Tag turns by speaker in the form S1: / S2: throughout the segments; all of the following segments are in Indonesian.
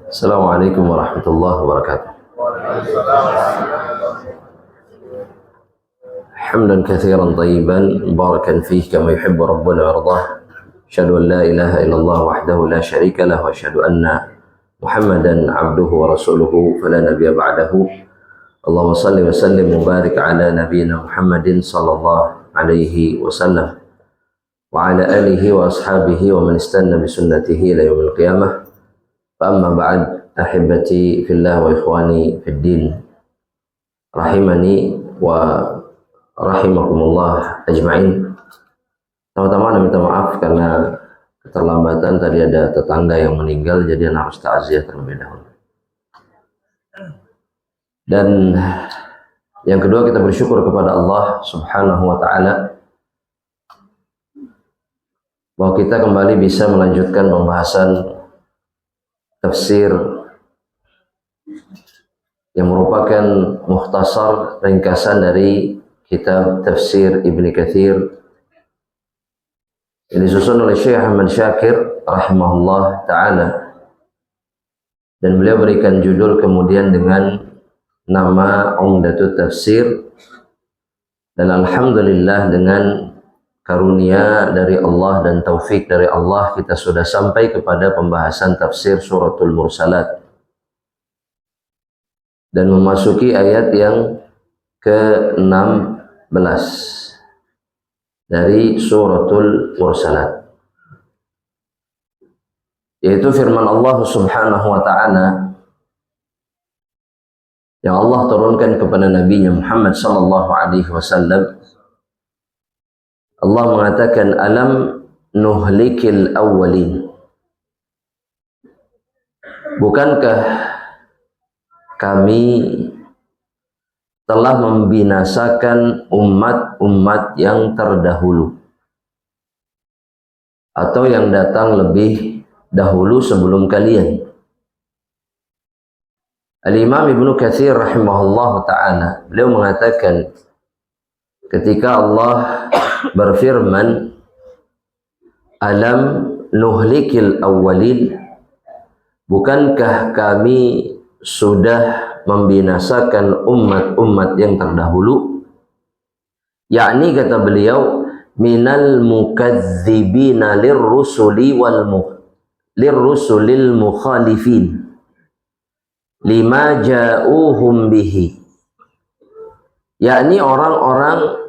S1: Assalamualaikum warahmatullahi wabarakatuh. Hamdan katsiran tayyiban mubarakan fihi kama yuhibbu rabbuna wa yardah. Asyhadu an la ilaha illallah wahdahu la syarika lahu wa asyhadu anna Muhammadan abduhu wa rasuluhu fala nabiyya ba'dahu. Allahumma salli wa sallim wa barik ala nabiyyina Muhammadin sallallahu alaihi wasallam wa ala alihi wa ashabihi wa man istanna bi sunnatihi ila yaumil qiyamah. Amma ba'd, ahibati fillah wa ikhwani fid din, rahimani wa rahimakumullah ajma'in. Pertama-tama minta maaf karena keterlambatan, tadi ada tetangga yang meninggal, jadi harus takziah terlebih dahulu. Dan yang kedua, kita bersyukur kepada Allah Subhanahu wa taala bahwa kita kembali bisa melanjutkan pembahasan tafsir yang merupakan mukhtasar, ringkasan dari kitab tafsir Ibnu Katsir yang disusun oleh Syekh Ahmad Syakir rahimahullah ta'ala, dan beliau berikan judul kemudian dengan nama Umdatut Tafsir. Dan alhamdulillah dengan karunia dari Allah dan taufik dari Allah, kita sudah sampai kepada pembahasan tafsir suratul Mursalat dan memasuki ayat yang ke-16 dari suratul Mursalat, yaitu firman Allah Subhanahu wa ta'ala yang Allah turunkan kepada Nabi-Nya Muhammad sallallahu alaihi wasallam. Allah mengatakan, alam nuhlikil awwalin, bukankah kami telah membinasakan umat-umat yang terdahulu atau yang datang lebih dahulu sebelum kalian. Al-Imam Ibnu Katsir rahimahullah ta'ala, beliau mengatakan ketika Allah berfirman alam nuhlikil awwalin, bukankah kami sudah membinasakan umat-umat yang terdahulu, yakni kata beliau minal mukadzibina lirrusuli lirrusulil mukhalifin lima ja'uhum bihi, yakni orang-orang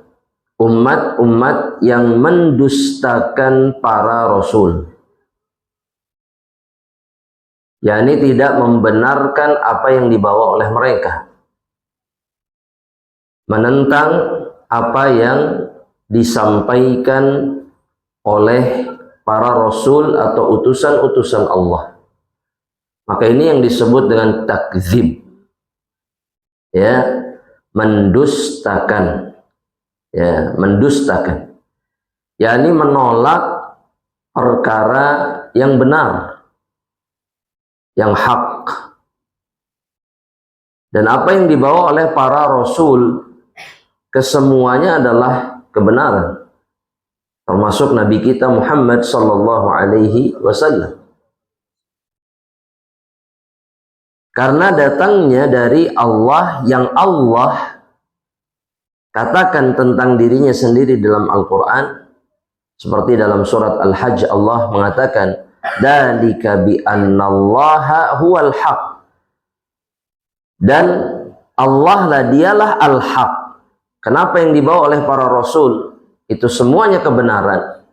S1: umat-umat yang mendustakan para rasul, yakni tidak membenarkan apa yang dibawa oleh mereka, menentang apa yang disampaikan oleh para rasul atau utusan-utusan Allah. Maka ini yang disebut dengan takzib, ya, mendustakan, ya, mendustakan, yakni menolak perkara yang benar, yang hak. Dan apa yang dibawa oleh para rasul kesemuanya adalah kebenaran, termasuk Nabi kita Muhammad sallallahu alaihi wasallam, karena datangnya dari Allah yang Allah katakan tentang dirinya sendiri dalam Al-Quran, seperti dalam surat Al-Hajj Allah mengatakan dzalika bi annallaha huwal haq, dan Allah lah dialah al-haq. Kenapa yang dibawa oleh para rasul itu semuanya kebenaran?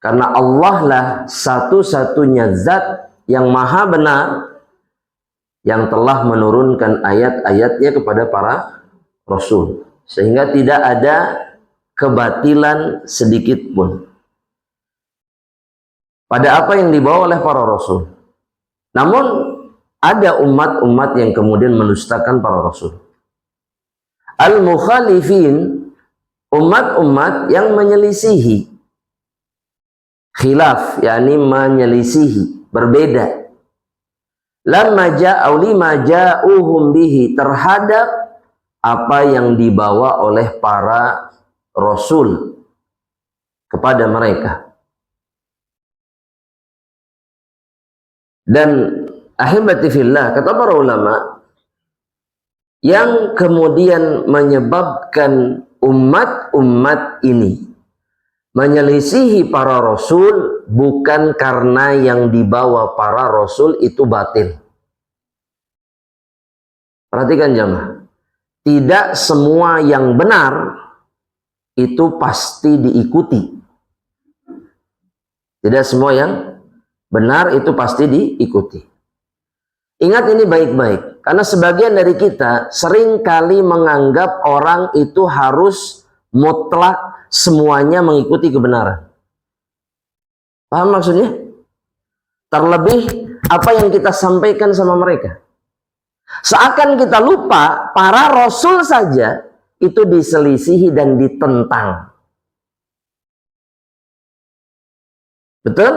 S1: Karena Allah lah satu-satunya zat yang maha benar, yang telah menurunkan ayat-ayatnya kepada para rasul, sehingga tidak ada kebatilan sedikit pun pada apa yang dibawa oleh para rasul. Namun ada umat-umat yang kemudian mendustakan para rasul. Al-mukhalifin, umat-umat yang menyelisihi, khilaf, yakni menyelisihi, berbeda. Lama ja'uhum bihi, terhadap apa yang dibawa oleh para rasul kepada mereka. Dan Ahibati fillah, kata para ulama, yang kemudian menyebabkan umat-umat ini menyelisihi para rasul bukan karena yang dibawa para rasul itu batil. Perhatikan jamaah, tidak semua yang benar itu pasti diikuti. Tidak semua yang benar itu pasti diikuti. Ingat ini baik-baik, karena sebagian dari kita sering kali menganggap orang itu harus mutlak semuanya mengikuti kebenaran. Paham maksudnya? Terlebih apa yang kita sampaikan sama mereka. Seakan kita lupa para rasul saja itu diselisihi dan ditentang. Betul?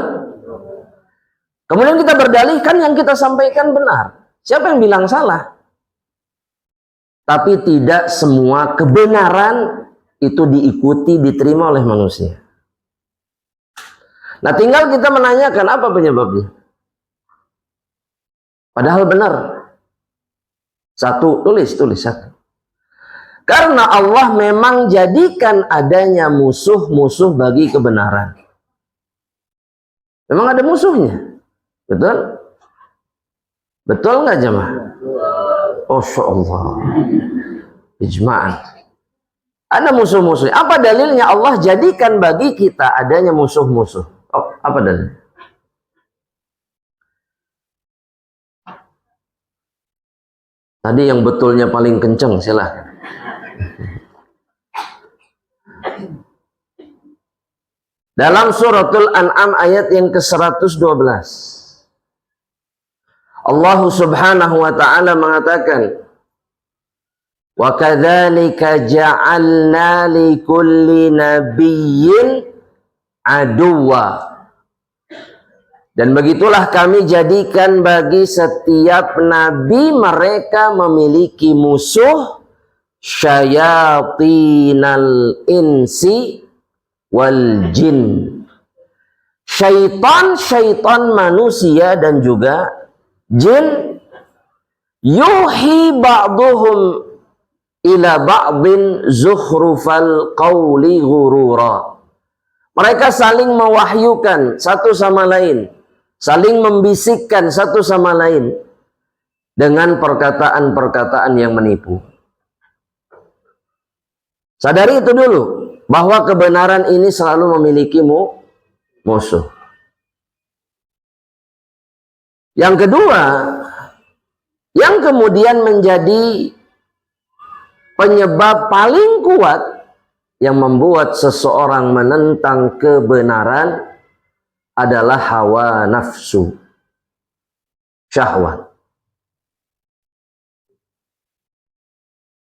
S1: Kemudian kita berdalihkan yang kita sampaikan benar. Siapa yang bilang salah? Tapi tidak semua kebenaran itu diikuti, diterima oleh manusia. Nah, tinggal kita menanyakan apa penyebabnya. Padahal benar. Satu, tulis satu. Karena Allah memang jadikan adanya musuh-musuh bagi kebenaran. Memang ada musuhnya. Betul? Betul nggak jemaah? Masya Allah. Ijma'an. Ada musuh-musuh. Apa dalilnya Allah jadikan bagi kita adanya musuh-musuh? Oh, apa dalilnya? Tadi yang betulnya paling kenceng, silahkan. Dalam suratul An'am ayat yang ke-112. Allah subhanahu wa ta'ala mengatakan, wa kadzalika ja'alna likulli nabiyyin aduwwa. Dan begitulah kami jadikan bagi setiap nabi mereka memiliki musuh, syayatinal insi wal jin. Syaitan manusia dan juga jin. Yuhi ba'duhum ila ba'din zukhrufal qawli ghurura. Mereka saling mewahyukan satu sama lain, saling membisikkan satu sama lain dengan perkataan-perkataan yang menipu. Sadari itu dulu, bahwa kebenaran ini selalu memiliki musuh. Yang kedua, yang kemudian menjadi penyebab paling kuat yang membuat seseorang menentang kebenaran adalah hawa nafsu, syahwat.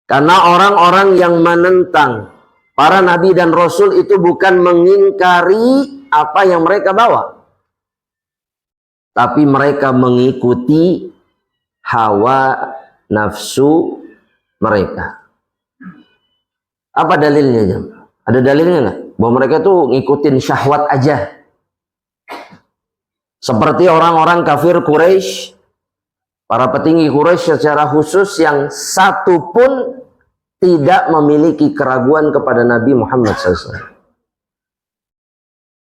S1: Karena orang-orang yang menentang para nabi dan rasul itu bukan mengingkari apa yang mereka bawa, tapi mereka mengikuti hawa nafsu mereka. Apa dalilnya? Ada dalilnya nggak? Bahwa mereka tuh ngikutin syahwat aja. Seperti orang-orang kafir Quraisy, para petinggi Quraisy secara khusus yang satu pun tidak memiliki keraguan kepada Nabi Muhammad SAW.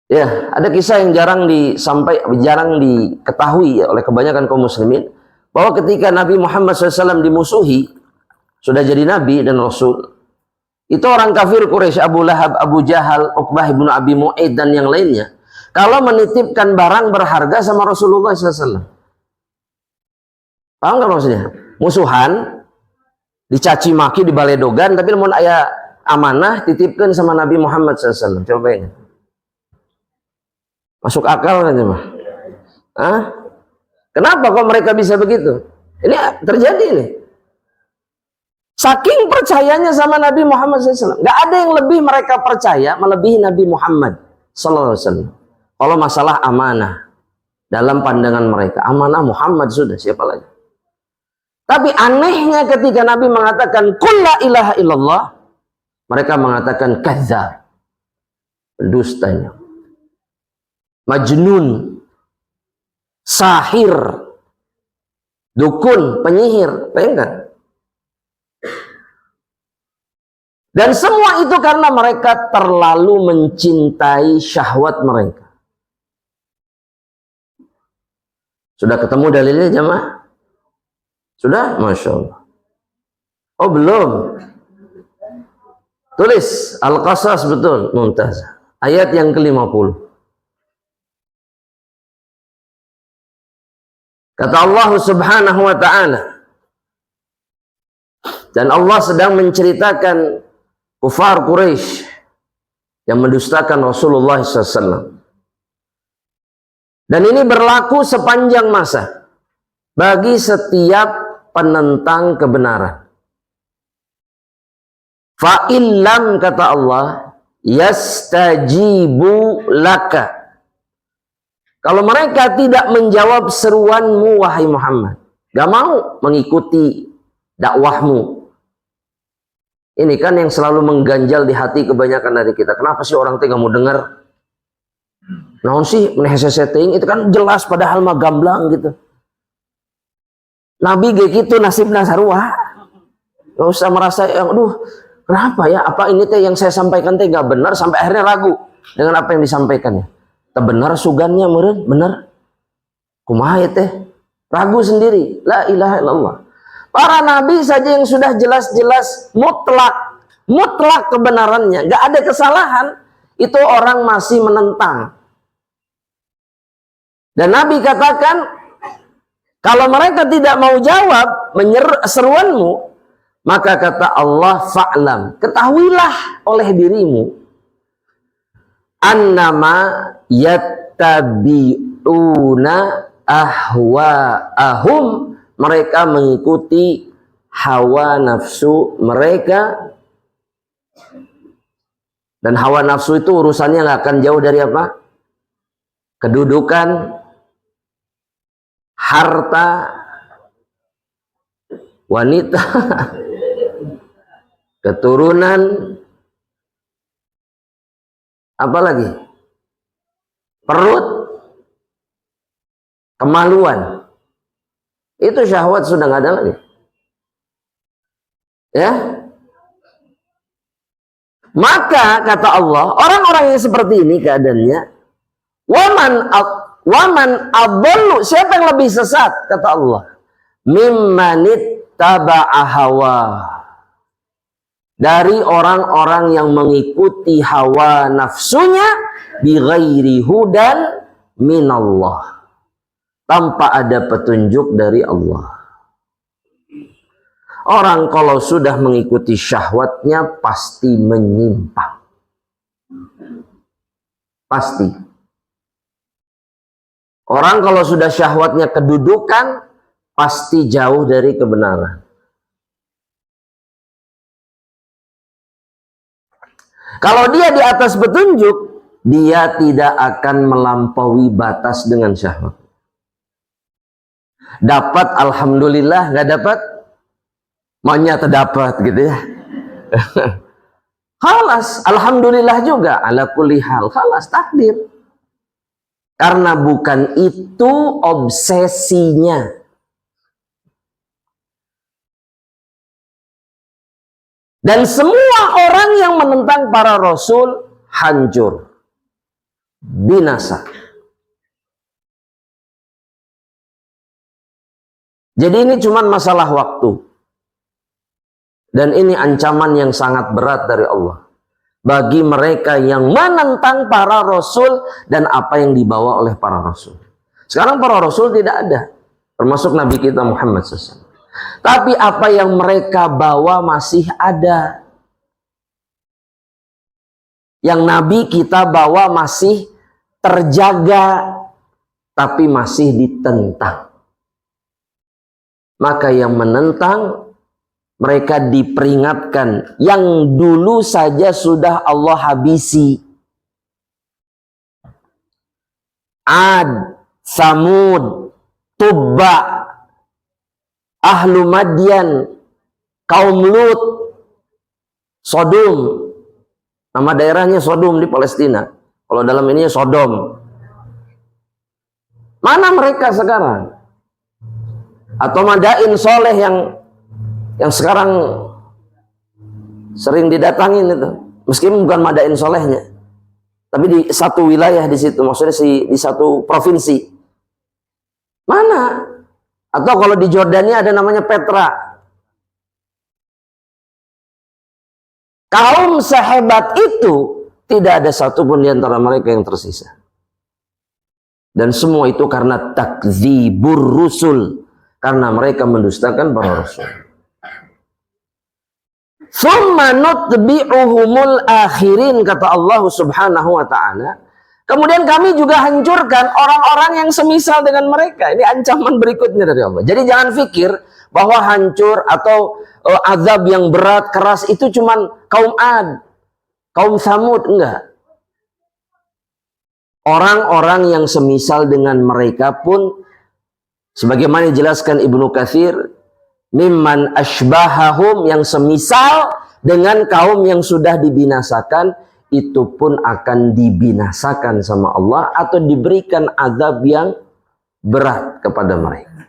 S1: Ya, ada kisah yang jarang diketahui oleh kebanyakan kaum muslimin, bahwa ketika Nabi Muhammad SAW dimusuhi, sudah jadi Nabi dan Rasul, itu orang kafir Quraisy, Abu Lahab, Abu Jahal, Uqbah ibn Abi Mu'aid dan yang lainnya, kalau menitipkan barang berharga sama Rasulullah SAW. Paham nggak maksudnya? Musuhan, dicaci maki, dibaledogan, tapi namun ayah amanah titipkan sama Nabi Muhammad SAW. Coba bayangin. Masuk akal kan cuma? Kenapa kok mereka bisa begitu? Ini terjadi nih. Saking percayanya sama Nabi Muhammad SAW. Gak ada yang lebih mereka percaya melebihi Nabi Muhammad SAW. Kalau masalah amanah, dalam pandangan mereka, amanah Muhammad sudah, siapa lagi? Tapi anehnya ketika Nabi mengatakan qul la ilaha illallah, mereka mengatakan kadzdzab, pendustanya, majnun, sahir, dukun, penyihir, enggak. Dan semua itu karena mereka terlalu mencintai syahwat mereka. Sudah ketemu dalilnya jemaah? Sudah? Masya Allah. Oh belum. Tulis Al-Qasas, betul, Mumtaz. Ayat yang ke-50. Kata Allah Subhanahu wa ta'ala, dan Allah sedang menceritakan kufar Quraisy yang mendustakan Rasulullah SAW. Dan ini berlaku sepanjang masa bagi setiap penentang kebenaran. Fa'illam, kata Allah, yastajibu laka. Kalau mereka tidak menjawab seruanmu, wahai Muhammad, gak mau mengikuti dakwahmu. Ini kan yang selalu mengganjal di hati kebanyakan dari kita. Kenapa sih orang teh gak mau dengar? Naon sih meneheseseting, itu kan jelas padahal mah gamblang gitu. Nabi ge kitu nasibna sarua. Gak usah merasa yang aduh, kenapa ya? Apa ini teh yang saya sampaikan teh gak benar sampai akhirnya ragu dengan apa yang disampaikannya. Teu benar sugannya meureun, benar. Kumaha teh? Ragu sendiri. La ilaha illallah. Para nabi saja yang sudah jelas-jelas mutlak kebenarannya, gak ada kesalahan, itu orang masih menentang. Dan Nabi katakan, kalau mereka tidak mau jawab seruanmu, maka kata Allah, fa'lam, ketahuilah oleh dirimu, annama yattabi'una ahwa'ahum, mereka mengikuti hawa nafsu mereka. Dan hawa nafsu itu urusannya nggak akan jauh dari apa? Kedudukan, harta, wanita, keturunan, apa lagi? Perut, kemaluan. Itu syahwat sudah nggak ada lagi. Ya. Maka kata Allah, orang-orang yang seperti ini keadaannya, waman adallu, siapa yang lebih sesat kata Allah? Mimmanit taba'a hawa, dari orang-orang yang mengikuti hawa nafsunya bighairi hudan minallah, tanpa ada petunjuk dari Allah. Orang kalau sudah mengikuti syahwatnya pasti menyimpang. Pasti. Orang kalau sudah syahwatnya kedudukan, pasti jauh dari kebenaran. Kalau dia di atas petunjuk, dia tidak akan melampaui batas dengan syahwat. Dapat alhamdulillah, nggak dapat maunya terdapat gitu ya. Khalas, alhamdulillah juga, ala kulli hal, khalas, takdir. Karena bukan itu obsesinya. Dan semua orang yang menentang para rasul hancur, binasa. Jadi ini cuma masalah waktu. Dan ini ancaman yang sangat berat dari Allah bagi mereka yang menentang para rasul dan apa yang dibawa oleh para rasul. Sekarang para rasul tidak ada, termasuk Nabi kita Muhammad SAW. Tapi apa yang mereka bawa masih ada. Yang Nabi kita bawa masih terjaga, tapi masih ditentang. Maka yang menentang, mereka diperingatkan yang dulu saja sudah Allah habisi. Ad, Samud, Tubba, Ahlu Madyan, kaum Lut, Sodom. Nama daerahnya Sodom di Palestina. Kalau dalam ini Sodom. Mana mereka sekarang?
S2: Atau madain soleh yang sekarang sering didatangin itu, meskipun bukan madain solehnya, tapi di satu wilayah di situ, maksudnya di satu provinsi. Mana? Atau kalau di Jordania ada namanya Petra. Kaum sehebat itu tidak ada satupun di antara mereka yang tersisa. Dan semua itu karena takdzibur rusul, karena mereka mendustakan para rasul. Tsumma nutbi'uhumul akhirin, kata Allah Subhanahu wa taala. Kemudian kami juga hancurkan orang-orang yang semisal dengan mereka. Ini ancaman berikutnya dari Allah. Jadi jangan pikir bahwa hancur atau azab yang berat, keras itu cuman kaum Ad, kaum Samud, enggak. Orang-orang yang semisal dengan mereka pun, sebagaimana dijelaskan Ibnu Katsir, mimman asbahahum, yang semisal dengan kaum yang sudah dibinasakan, itu pun akan dibinasakan sama Allah atau diberikan azab yang berat kepada mereka.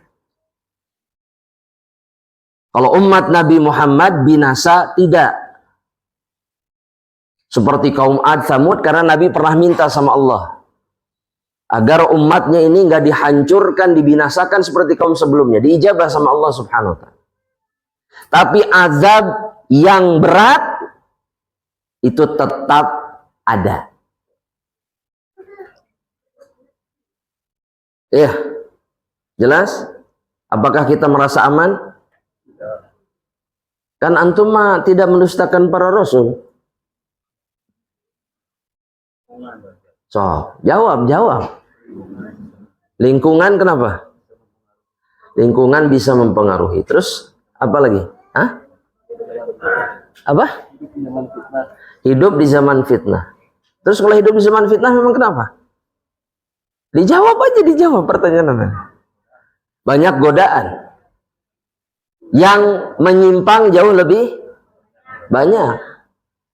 S2: Kalau umat Nabi Muhammad binasa, tidak seperti kaum Ad, Samud, karena Nabi pernah minta sama Allah agar umatnya ini nggak dihancurkan, dibinasakan seperti kaum sebelumnya. Diijabah sama Allah Subhanahu wa ta'ala. Tapi azab yang berat itu tetap ada. Ya, jelas? Apakah kita merasa aman? Kan antum mah tidak mendustakan para rasul. So, jawab. Lingkungan kenapa? Lingkungan bisa mempengaruhi. Terus apa lagi? Hah? Apa? Hidup di zaman fitnah. Terus kalau hidup di zaman fitnah memang kenapa? Dijawab aja, dijawab pertanyaan. Banyak godaan. Yang menyimpang jauh lebih banyak.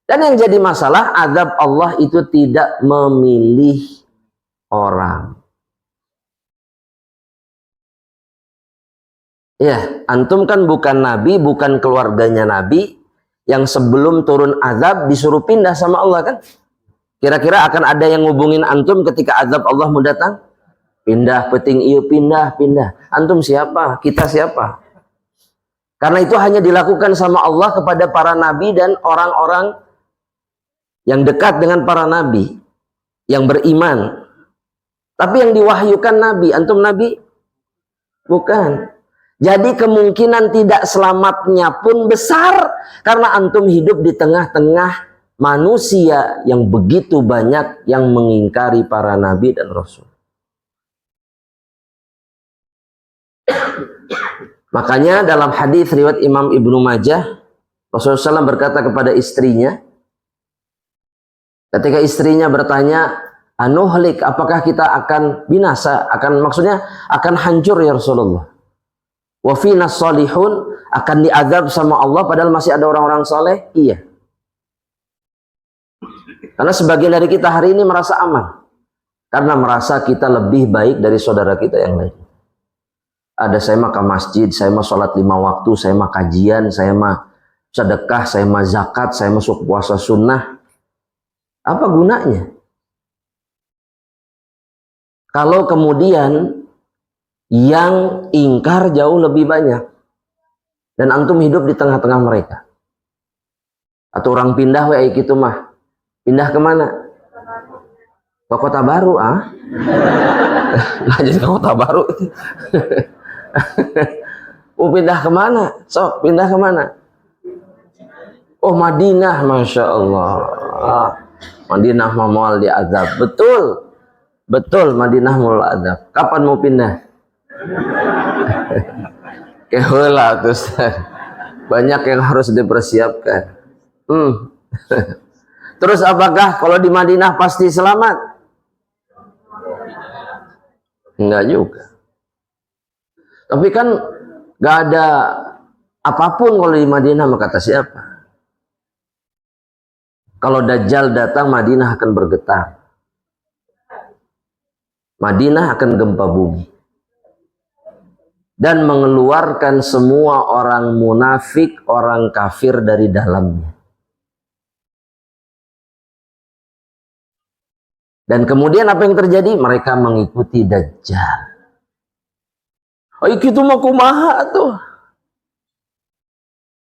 S2: Dan yang jadi masalah, azab Allah itu tidak memilih orang. Ya, antum kan bukan nabi, bukan keluarganya nabi, yang sebelum turun azab disuruh pindah sama Allah kan? Kira-kira akan ada yang ngubungin antum ketika azab Allah mau datang? Pindah, peting iyo, pindah. Antum siapa? Kita siapa? Karena itu hanya dilakukan sama Allah kepada para nabi dan orang-orang yang dekat dengan para nabi, yang beriman. Tapi yang diwahyukan nabi, antum nabi? Bukan. Jadi kemungkinan tidak selamatnya pun besar, karena antum hidup di tengah-tengah manusia yang begitu banyak yang mengingkari para nabi dan rasul. Makanya dalam hadis riwayat Imam Ibnu Majah, Rasulullah SAW berkata kepada istrinya, ketika istrinya bertanya, anuhlik, apakah kita akan binasa, maksudnya akan hancur ya Rasulullah. Wa fina salihun, akan diazab sama Allah padahal masih ada orang-orang saleh? Iya. Karena sebagian dari kita hari ini merasa aman, karena merasa kita lebih baik dari saudara kita yang lain. Ada saya mah ke masjid, saya mah sholat 5 waktu, saya mah kajian, saya mah sedekah, saya mah zakat, saya masuk puasa sunnah. Apa gunanya? Kalau kemudian yang ingkar jauh lebih banyak, dan antum hidup di tengah-tengah mereka. Atau orang pindah kayak gitu mah, pindah kemana? Ke Kota Baru, Nah, jadi ke Kota Baru. Pindah kemana? So, pindah kemana? Oh, Madinah, Masya Allah. Madinah mau diazab. Betul, Madinah mau azab. Kapan mau pindah? Keheula terus. Banyak yang harus dipersiapkan. Terus apakah kalau di Madinah pasti selamat? Enggak juga. Tapi kan gak ada apapun kalau di Madinah, maka kata siapa? Kalau Dajjal datang, Madinah akan bergetar. Madinah akan gempa bumi. dan mengeluarkan semua orang munafik, orang kafir dari dalamnya. Dan kemudian apa yang terjadi? Mereka mengikuti Dajjal. Oh, itu mah kumaha tuh.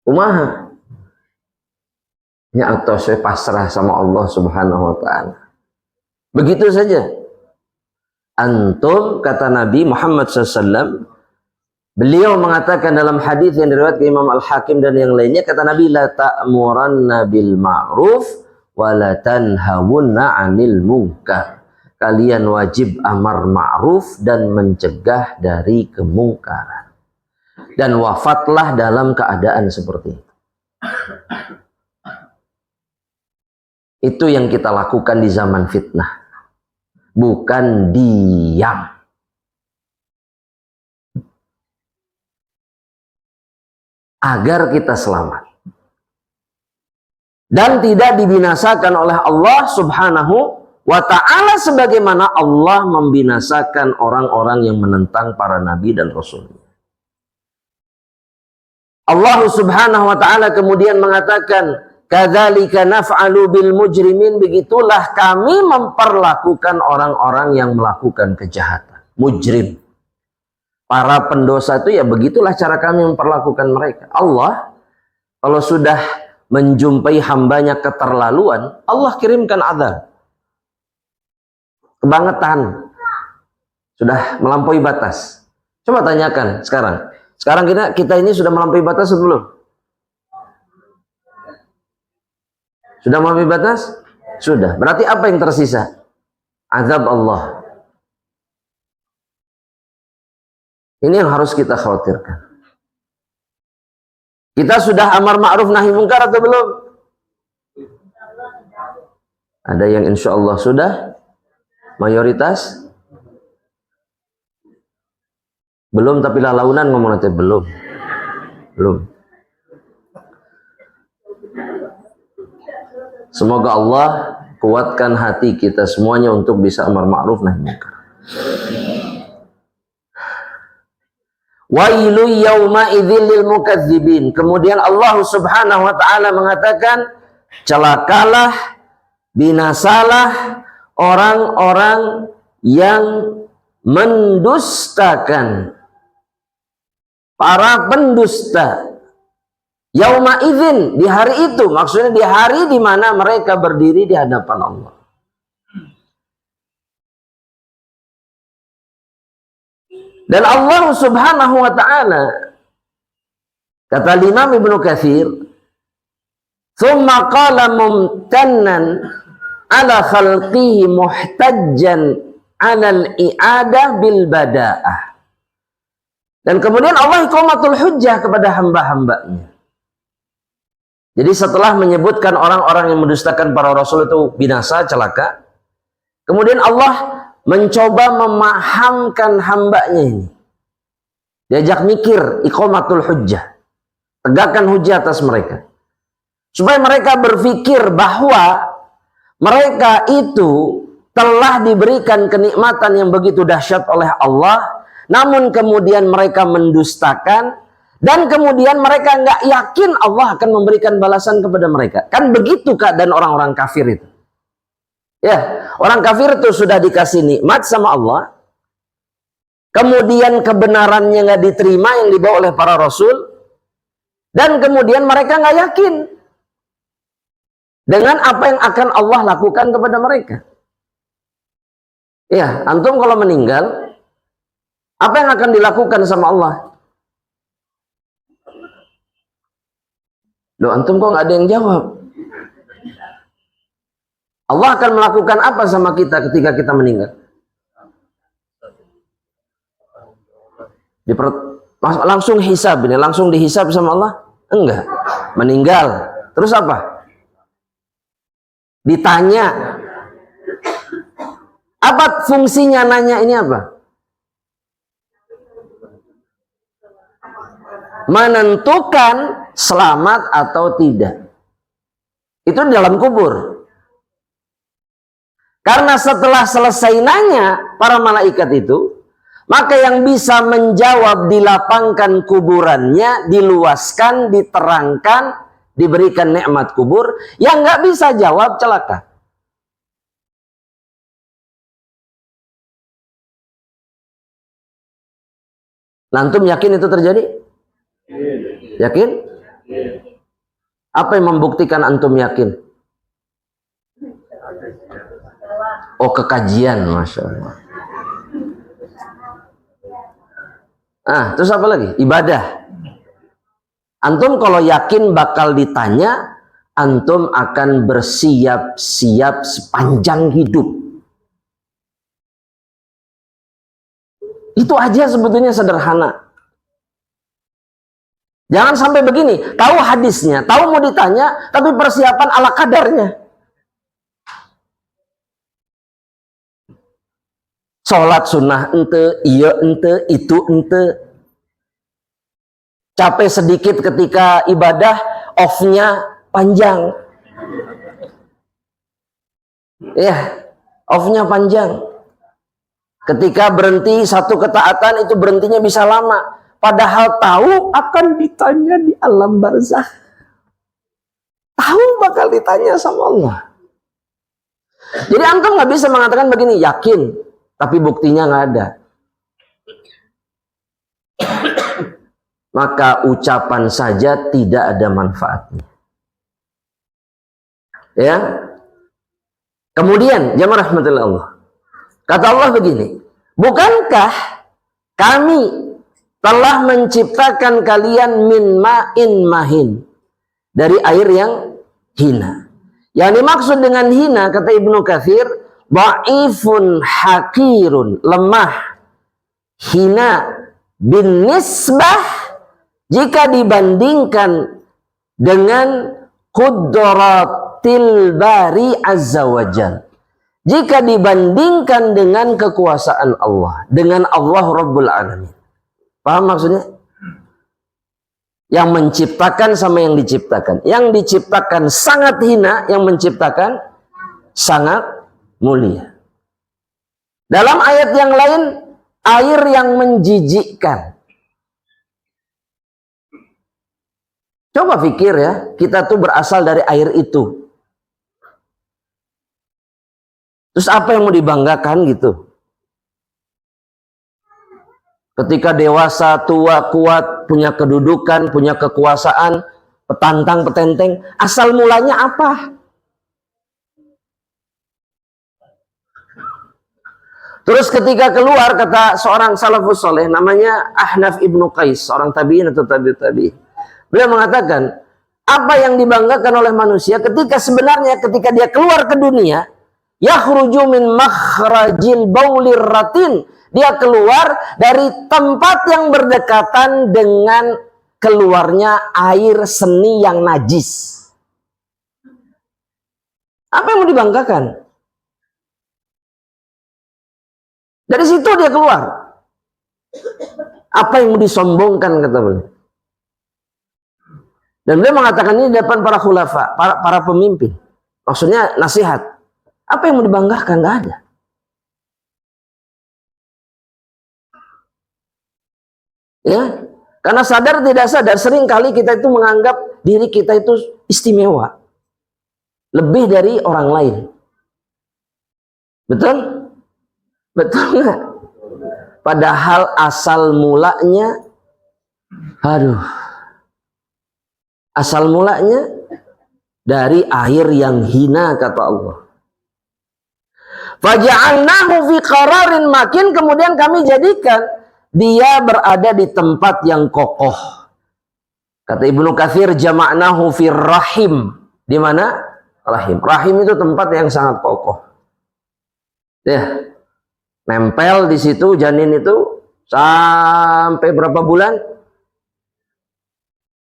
S2: Kumaha. Ya atau saya pasrah sama Allah Subhanahu wa taala. Begitu saja. Antum, kata Nabi Muhammad SAW, beliau mengatakan dalam hadis yang diriwayatkan Imam Al-Hakim dan yang lainnya, kata Nabi, la ta'muranna bil ma'ruf wa la tanhawunna 'anil munkar. Kalian wajib amar ma'ruf dan mencegah dari kemungkaran. Dan wafatlah dalam keadaan seperti itu. Itu yang kita lakukan di zaman fitnah. Bukan diam. Agar kita selamat. Dan tidak dibinasakan oleh Allah Subhanahu wa ta'ala sebagaimana Allah membinasakan orang-orang yang menentang para nabi dan rasulnya. Allah Subhanahu wa ta'ala kemudian mengatakan, kadzalika naf'alu bil mujrimin, begitulah kami memperlakukan orang-orang yang melakukan kejahatan. Mujrim. Para pendosa itu ya begitulah cara kami memperlakukan mereka. Allah kalau sudah menjumpai hambanya keterlaluan, Allah kirimkan azab. Kebangetan. Sudah melampaui batas. Coba tanyakan sekarang. Sekarang kita ini sudah melampaui batas atau belum? Sudah melampaui batas? Sudah. Berarti apa yang tersisa? Azab Allah. Ini yang harus kita khawatirkan. Kita sudah amar ma'ruf nahi munkar atau belum? Ada yang insya Allah sudah. Mayoritas belum, tapi lalaunan ngomong nanti belum. Semoga Allah kuatkan hati kita semuanya untuk bisa amar ma'ruf nahi munkar. Wailu yauma idzil lil mukadzibin. Kemudian Allah Subhanahu wa taala mengatakan, celakalah, binasalah orang-orang yang mendustakan, para pendusta. Yauma idzin, di hari itu, maksudnya di hari di mana mereka berdiri di hadapan Allah. Dan Allah Subhanahu wa taala, kata Imam Ibnu Katsir, "Tsumma qala mumtannan ala khalqihi muhtajjan 'ala al-i'adah bil bada'ah." Dan kemudian Allah iqamatul hujjah kepada hamba-hambanya. Jadi setelah menyebutkan orang-orang yang mendustakan para rasul itu binasa, celaka, kemudian Allah mencoba memahamkan hambanya ini. Diajak mikir, iqamatul hujjah. Tegakkan hujjah atas mereka. Supaya mereka berpikir bahwa mereka itu telah diberikan kenikmatan yang begitu dahsyat oleh Allah, namun kemudian mereka mendustakan, dan kemudian mereka nggak yakin Allah akan memberikan balasan kepada mereka. Kan begitu keadaan orang-orang kafir itu. Ya, orang kafir itu sudah dikasih nikmat sama Allah, kemudian kebenarannya nggak diterima yang dibawa oleh para rasul, dan kemudian mereka nggak yakin dengan apa yang akan Allah lakukan kepada mereka. Ya, antum kalau meninggal, apa yang akan dilakukan sama Allah? Loh, antum kok nggak ada yang jawab? Allah akan melakukan apa sama kita ketika kita meninggal? Langsung hisab ini, langsung dihisab sama Allah? Enggak. Meninggal. Terus apa? Ditanya. Apa fungsinya nanya ini apa? Menentukan selamat atau tidak. Itu di dalam kubur. Karena setelah selesai nanya, para malaikat itu Maka yang bisa menjawab dilapangkan kuburannya, diluaskan, diterangkan, diberikan nikmat kubur. Yang nggak bisa jawab celaka. Antum yakin itu terjadi? Yakin? Apa yang membuktikan antum yakin? Oh, kekajian, Masya Allah. Terus apa lagi? Ibadah. Antum kalau yakin bakal ditanya, antum akan bersiap-siap sepanjang hidup. Itu aja sebetulnya sederhana. Jangan sampai begini, tahu hadisnya, tahu mau ditanya, tapi persiapan ala kadarnya. Sholat sunnah ente, iya ente, itu ente. Capek sedikit ketika ibadah, off-nya panjang. Ya, off-nya panjang. Ketika berhenti satu ketaatan itu berhentinya bisa lama. Padahal tahu akan ditanya di alam barzakh. Tahu bakal ditanya sama Allah. Jadi antum nggak bisa mengatakan begini, yakin, tapi buktinya nggak ada. Maka ucapan saja tidak ada manfaatnya. Ya. Kemudian, jamaah rahmatullah Allah. Kata Allah begini, bukankah kami telah menciptakan kalian min ma'in mahin, dari air yang hina. Yang dimaksud dengan hina, kata Ibnu Katsir, dha'ifun hakirun, lemah, hina bin nisbah, jika dibandingkan dengan qudratil bari azza wajal. Jika dibandingkan dengan kekuasaan Allah, dengan Allah Rabbul Alamin. Paham maksudnya? Yang menciptakan sama yang diciptakan. Yang diciptakan sangat hina, yang menciptakan sangat mulia. Dalam ayat yang lain, air yang menjijikkan. Coba pikir ya, kita tuh berasal dari air itu. Terus apa yang mau dibanggakan gitu? Ketika dewasa, tua, kuat, punya kedudukan, punya kekuasaan, petantang, petenteng, asal mulanya apa? Terus ketika keluar, kata seorang salafus soleh, namanya Ahnaf ibnu Qais, seorang tabi'in atau tabi'in. Beliau mengatakan, apa yang dibanggakan oleh manusia ketika sebenarnya ketika dia keluar ke dunia, yakhruju min makhrajil baulir ratin, dia keluar dari tempat yang berdekatan dengan keluarnya air seni yang najis. Apa yang mau dibanggakan? Dari situ dia keluar. Apa yang mau disombongkan, kata beliau. Dan beliau mengatakan ini di depan para khulafa, para pemimpin. Maksudnya nasihat. Apa yang mau dibanggakan? Nggak ada. Ya, karena sadar tidak sadar, sering kali kita itu menganggap diri kita itu istimewa. Lebih dari orang lain. Betul? Betul nggak? Padahal asal mulanya, asal mulanya dari air yang hina, kata Allah. Faja'alnahu fi qararin makin, kemudian kami jadikan dia berada di tempat yang kokoh. Kata Ibnu Katsir, jama'nahu fi rahim. Di mana? Rahim. Rahim itu tempat yang sangat kokoh. Ya. Nempel di situ janin itu sampai berapa bulan?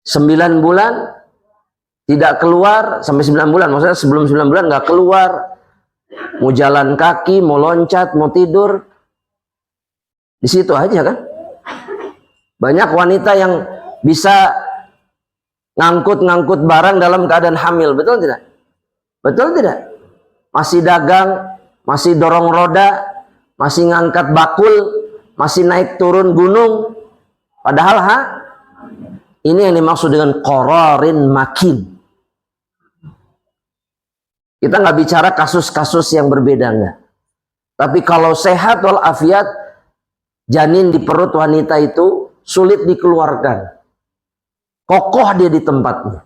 S2: 9 bulan tidak keluar, sampai 9 bulan. Maksudnya sebelum 9 bulan nggak keluar. Mau jalan kaki, mau loncat, mau tidur, di situ aja kan. Banyak wanita yang bisa ngangkut-ngangkut barang dalam keadaan hamil, betul tidak? Betul tidak? Masih dagang, masih dorong roda, masih ngangkat bakul, masih naik turun gunung. Padahal ini yang dimaksud dengan qararin makin. Kita nggak bicara kasus-kasus yang berbeda, enggak. Tapi kalau sehat walafiat, janin di perut wanita itu sulit dikeluarkan. Kokoh dia di tempatnya.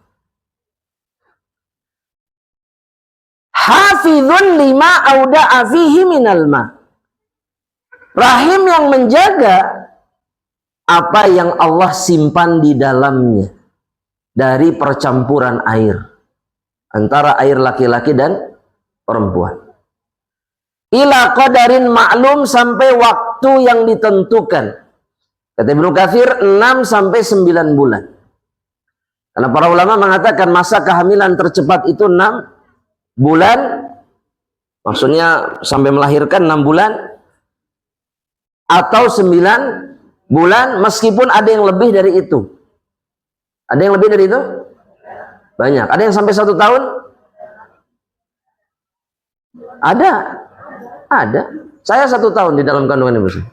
S2: Hafizun lima auda'a fihi minal ma. Rahim yang menjaga apa yang Allah simpan di dalamnya dari percampuran air antara air laki-laki dan perempuan. Ila qadarin maklum, sampai waktu yang ditentukan. Kata Ibnu Katsir 6 sampai 9 bulan. Karena para ulama mengatakan masa kehamilan tercepat itu 6 bulan. Maksudnya sampai melahirkan 6 bulan atau 9 bulan, meskipun ada yang lebih dari itu. Ada yang lebih dari itu? Banyak. Ada yang sampai 1 tahun? Ada. Saya 1 tahun di dalam kandungan ibu saya.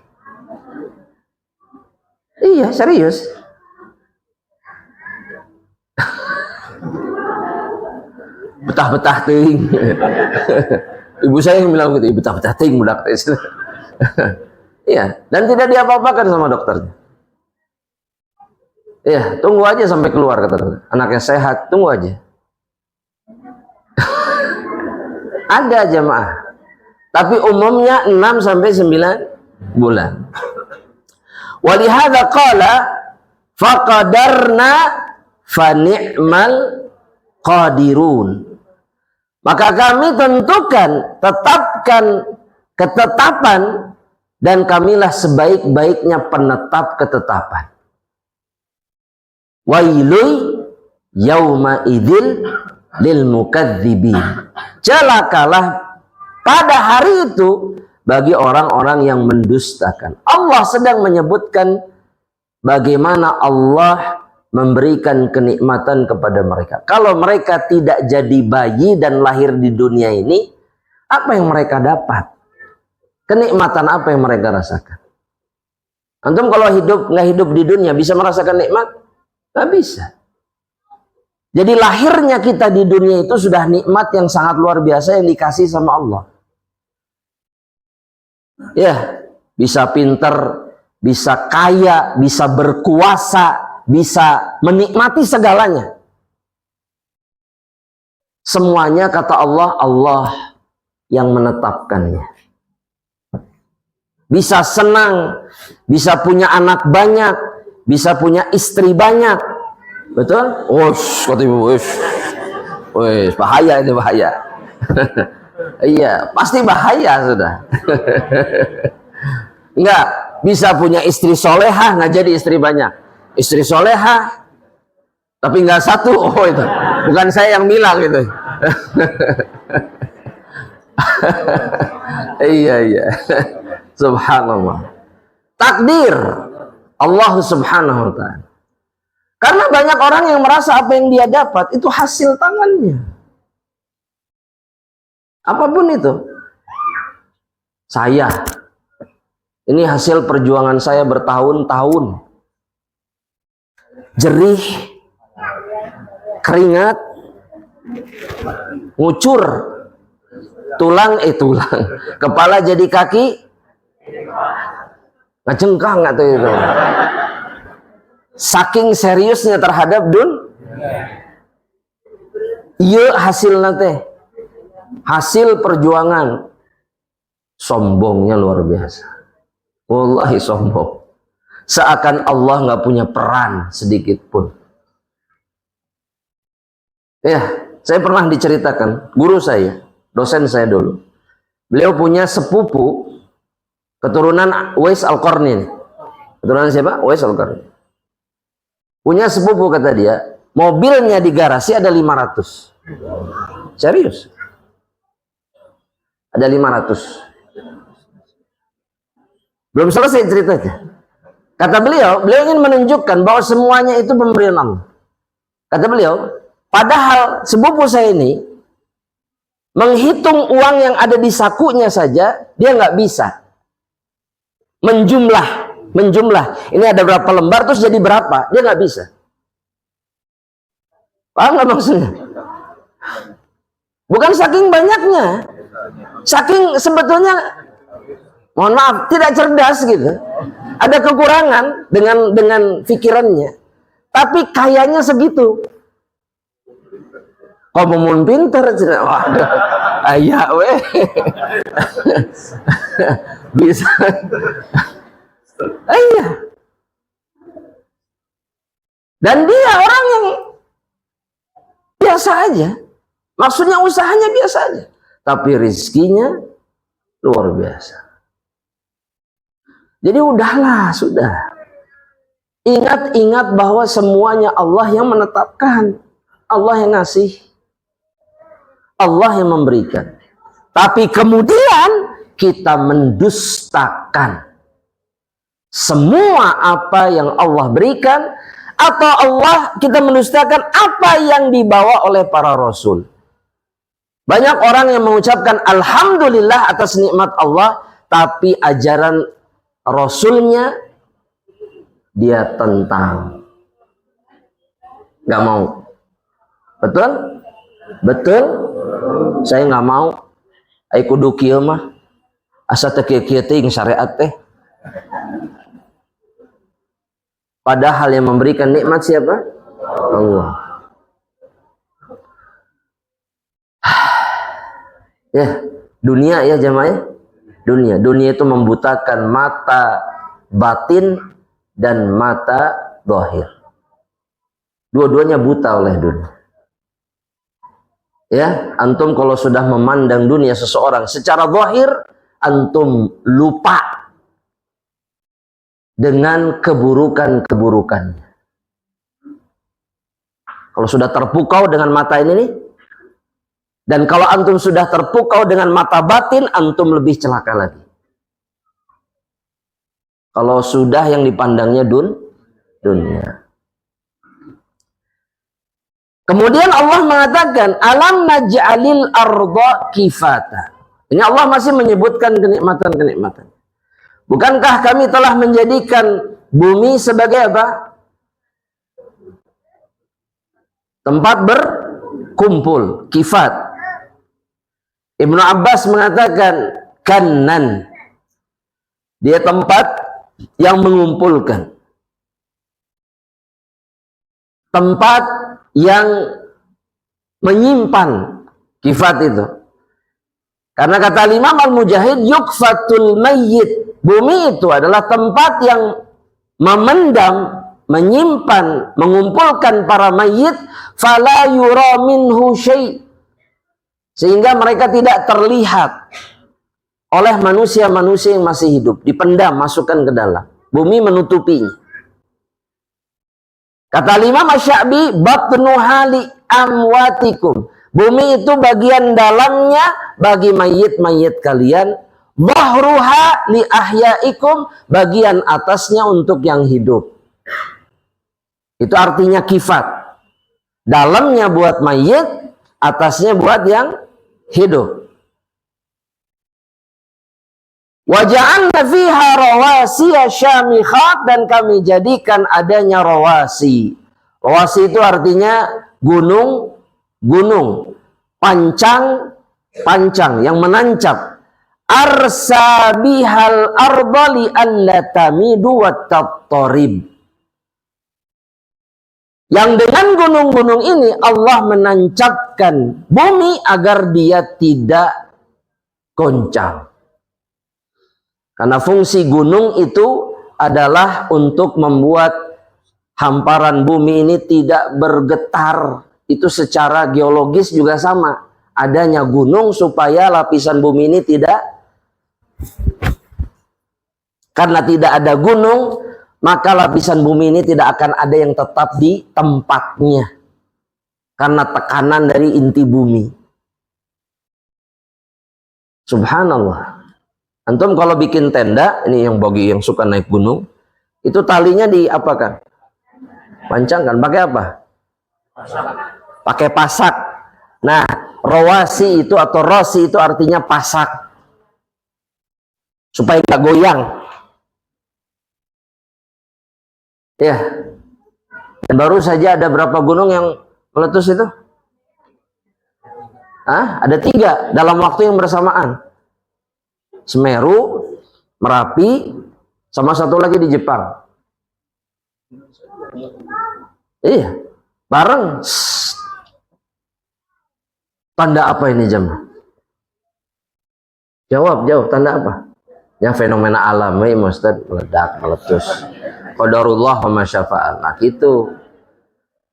S2: Iya, serius. Betah-betah ting. Ibu saya yang bilang gitu, betah-betah ting budak. Iya, dan tidak diapa-apakan sama dokternya. Iya, tunggu aja sampai keluar kata dokter. Anaknya sehat, tunggu aja. Ada jemaah. Tapi umumnya 6 sampai 9 bulan. Walihada qala faqadarna fa ni'mal qadirun. Maka kami tentukan, tetapkan ketetapan, dan kamilah sebaik-baiknya penetap ketetapan. Wailul yauma idzil lil mukadzibin. Celakalah pada hari itu bagi orang-orang yang mendustakan. Allah sedang menyebutkan bagaimana Allah memberikan kenikmatan kepada mereka. Kalau mereka tidak jadi bayi dan lahir di dunia ini, apa yang mereka dapat? Kenikmatan apa yang mereka rasakan? Antum kalau nggak hidup di dunia bisa merasakan nikmat? Nggak bisa. Jadi lahirnya kita di dunia itu sudah nikmat yang sangat luar biasa yang dikasih sama Allah. Ya, bisa pinter, bisa kaya, bisa berkuasa, bisa menikmati segalanya. Semuanya kata Allah, Allah yang menetapkannya. Bisa senang, bisa punya anak banyak, bisa punya istri banyak. Betul? Wush, kata ibu, wush. Wush, bahaya itu, bahaya. Iya, pasti bahaya sudah. Enggak, bisa punya istri solehah, nggak jadi istri banyak. Istri solehah, tapi nggak satu. Oh itu, bukan saya yang bilang itu. Iya. Subhanallah. Takdir Allah subhanahu wa ta'ala. Karena banyak orang yang merasa apa yang dia dapat itu hasil tangannya. Apapun itu. Saya. Ini hasil perjuangan saya bertahun-tahun. Jerih. Keringat. Ngucur. Tulang. Kepala jadi kaki. Ngecengkang atau itu. Saking seriusnya terhadap iya hasilnya teh. Hasil perjuangan. Sombongnya luar biasa. Wallahi sombong. Seakan Allah nggak punya peran sedikit pun. Ya, saya pernah diceritakan guru saya, dosen saya dulu. Beliau punya sepupu keturunan Uwais Al-Qarni. Keturunan siapa? Uwais Al-Qarni. Punya sepupu kata dia, mobilnya di garasi ada 500. Serius? Ada 500. Belum selesai ceritanya. Kata beliau ingin menunjukkan bahwa semuanya itu pemberian Allah. Kata beliau, padahal sepupu saya ini menghitung uang yang ada di sakunya saja, dia nggak bisa. menjumlah. Ini ada berapa lembar terus jadi berapa? Dia nggak bisa. Paham nggak maksudnya? Bukan saking banyaknya, saking sebetulnya, mohon maaf, tidak cerdas gitu. Ada kekurangan dengan pikirannya, tapi kayaknya segitu. Kamu mau pinter, wah, ayah weh, bisa, ayah. Dan dia orang yang biasa aja. Maksudnya usahanya biasa aja, tapi rizkinya luar biasa. Jadi udahlah, sudah. Ingat-ingat bahwa semuanya Allah yang menetapkan, Allah yang ngasih, Allah yang memberikan. Tapi kemudian kita mendustakan semua apa yang Allah berikan, atau kita mendustakan apa yang dibawa oleh para rasul. Banyak orang yang mengucapkan alhamdulillah atas nikmat Allah, tapi ajaran rasulnya dia tentang, nggak mau. Betul? Betul? Saya nggak mau. Ai kudu kieu mah asa teu kieu teh syariat teh. Padahal yang memberikan nikmat siapa? Allah. Ya, dunia ya jamaah. Dunia itu membutakan mata batin dan mata zahir. Dua-duanya buta oleh dunia. Ya, antum kalau sudah memandang dunia seseorang secara zahir, antum lupa dengan keburukan-keburukannya. Kalau sudah terpukau dengan mata ini nih, dan kalau antum sudah terpukau dengan mata batin, antum lebih celaka lagi. Kalau sudah yang dipandangnya dunia. Kemudian Allah mengatakan, alam naj'alil arda kifata. Ini Allah masih menyebutkan kenikmatan-kenikmatan. Bukankah kami telah menjadikan bumi sebagai apa? Tempat berkumpul, kifat. Ibnu Abbas mengatakan kannan, dia tempat yang mengumpulkan, tempat yang menyimpan kifat itu. Karena kata Imam Al-Mujahid, yukfatul mayyit, bumi itu adalah tempat yang memendam, menyimpan, mengumpulkan para mayit, fala yura minhu syai', sehingga mereka tidak terlihat oleh manusia-manusia yang masih hidup, dipendam, masukkan ke dalam. Bumi menutupinya. Kata Imam Asy-Sya'bi, batnuha li amwatikum. Bumi itu bagian dalamnya bagi mayit-mayit kalian. Bahruha li ahyaikum, bagian atasnya untuk yang hidup. Itu artinya kifat. Dalamnya buat mayit, atasnya buat yang hidup. Waja'alna fiha rawasiya syamikhat, dan kami jadikan adanya rawasi. Rawasi itu artinya gunung, pancang yang menancap. Arsa bihal arda li alla tamidu wa tattarib. Yang dengan gunung-gunung ini Allah menancapkan bumi agar dia tidak goncang. Karena fungsi gunung itu adalah untuk membuat hamparan bumi ini tidak bergetar. Itu secara geologis juga sama. Adanya gunung supaya lapisan bumi ini tidak, karena tidak ada gunung, maka lapisan bumi ini tidak akan ada yang tetap di tempatnya. Karena tekanan dari inti bumi. Subhanallah. Antum kalau bikin tenda, ini yang bagi yang suka naik gunung, itu talinya diapakan? Pancangkan. Pakai apa? Pakai pasak. Nah, rawasi itu atau rosi itu artinya pasak. Supaya nggak goyang. Ya. Dan baru saja ada berapa gunung yang meletus itu? Ada 3 dalam waktu yang bersamaan. Semeru, Merapi, sama satu lagi di Jepang. Iya, bareng. Tanda apa ini jemaah? Jawab, tanda apa? Ya fenomena alami, Ustaz, meledak, meletus. Qadarullah wa masyafa'al. Nah gitu.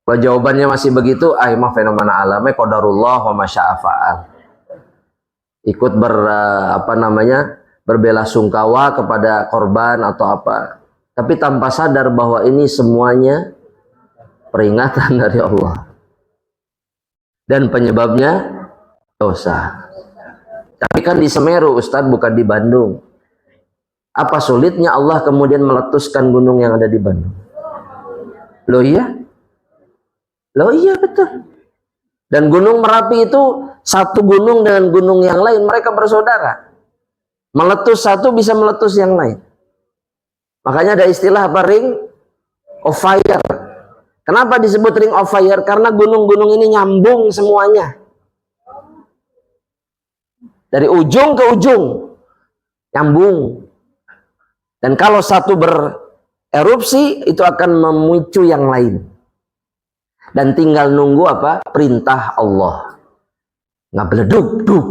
S2: Kalau jawabannya masih begitu, mah fenomena alami, qadarullah wa masyafa'al. Ikut berbela sungkawa kepada korban atau apa. Tapi tanpa sadar bahwa ini semuanya peringatan dari Allah. Dan penyebabnya dosa. Tapi kan di Semeru, Ustadz, bukan di Bandung. Apa sulitnya Allah kemudian meletuskan gunung yang ada di Bandung? Loh iya? Loh iya, betul. Dan Gunung Merapi itu satu gunung dengan gunung yang lain, mereka bersaudara. Meletus satu bisa meletus yang lain. Makanya ada istilah apa? Ring of fire. Kenapa disebut ring of fire? Karena gunung-gunung ini nyambung semuanya. Dari ujung ke ujung. Nyambung. Dan kalau satu bererupsi, itu akan memicu yang lain. Dan tinggal nunggu apa? Perintah Allah. Nggak beleduk, duk.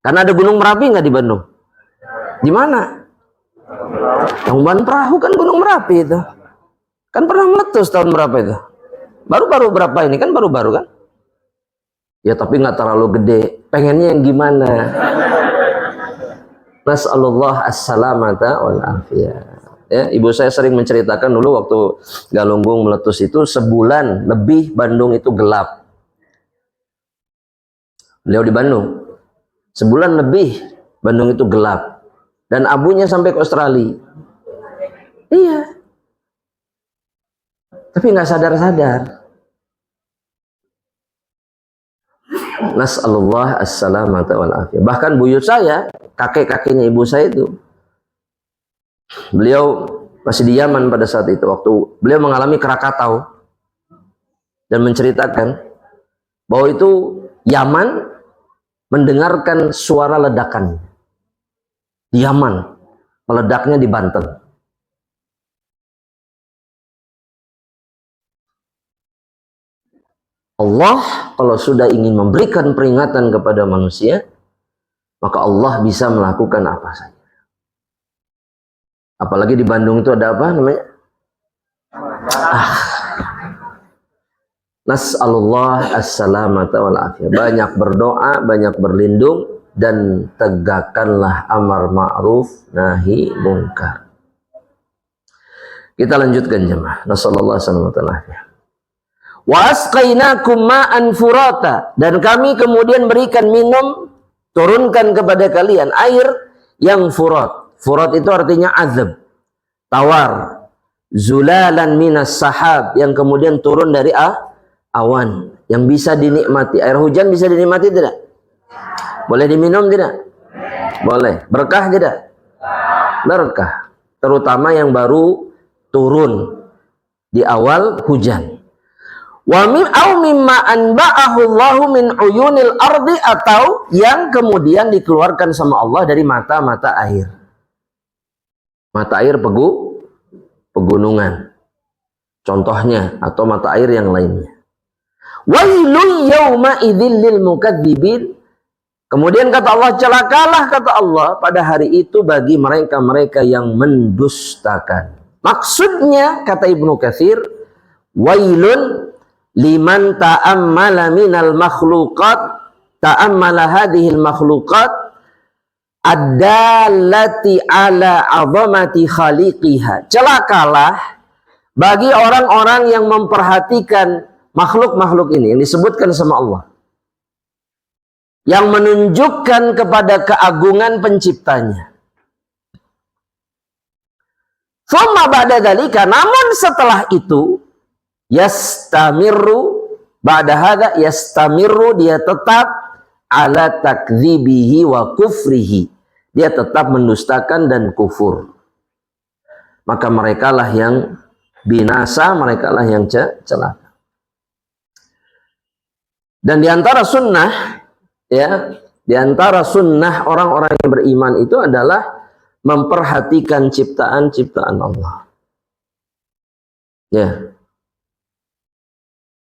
S2: Karena ada Gunung Merapi nggak di Bandung? Di mana? Tangkuban Perahu kan Gunung Merapi itu. Kan pernah meletus tahun berapa itu? Baru-baru berapa ini? Kan baru-baru kan? Ya tapi nggak terlalu gede. Pengennya yang gimana? Nas'alullah as-salamata wal afiyah. Ya, ibu saya sering menceritakan dulu waktu Galunggung meletus itu sebulan lebih Bandung itu gelap. Beliau di Bandung. Sebulan lebih Bandung itu gelap. Dan abunya sampai ke Australia. Iya. Tapi nggak sadar-sadar. Nas'alullah as-salamata wal afiyah. Bahkan buyut saya, kakek-kakeknya ibu saya itu, beliau masih di Yaman pada saat itu, waktu beliau mengalami Krakatau dan menceritakan bahwa itu Yaman mendengarkan suara ledakan di Yaman, meledaknya di Banten. Allah kalau sudah ingin memberikan peringatan kepada manusia, maka Allah bisa melakukan apa saja. Apalagi di Bandung itu ada apa namanya? Nas'alullah as-salamata wal afiyah. Banyak berdoa, banyak berlindung, dan tegakkanlah amar ma'ruf nahi mungkar. Kita lanjutkan jemaah. Nasallallahu alaihi wasallam. Wa asqainakum ma'an furata, dan kami kemudian berikan minum, turunkan kepada kalian air yang furat. Furat itu artinya azab, tawar. Zulalan minas sahab, yang kemudian turun dari awan, yang bisa dinikmati. Air hujan bisa dinikmati tidak? Boleh diminum tidak? Boleh. Berkah tidak? Berkah. Terutama yang baru turun di awal hujan. Wa min au mimma anba'ahu Allahu min uyunil ardi, atau yang kemudian dikeluarkan sama Allah dari mata-mata air. Mata air pegunungan. Contohnya, atau mata air yang lainnya. Wailun yauma idzil lil mukadzibin. Kemudian kata Allah, celakalah kata Allah pada hari itu bagi mereka-mereka yang mendustakan. Maksudnya kata Ibnu Katsir, wailun liman ta'ammala minal makhluqat, ta'ammala hadhil makhluqat ad-dallati ala 'azamati khaliqiha. Celakalah bagi orang-orang yang memperhatikan makhluk-makhluk ini yang disebutkan sama Allah, yang menunjukkan kepada keagungan penciptanya. Tsumma ba'da dzalika, namun setelah itu, yastamirru ba'da hadza, yastamirru, dia tetap ala takdzibihi wa kufrihi, dia tetap mendustakan dan kufur. maka merekalah yang binasa, merekalah yang celaka. Dan di antara sunnah, ya, di antara sunnah orang-orang yang beriman itu adalah memperhatikan ciptaan-ciptaan Allah. Ya.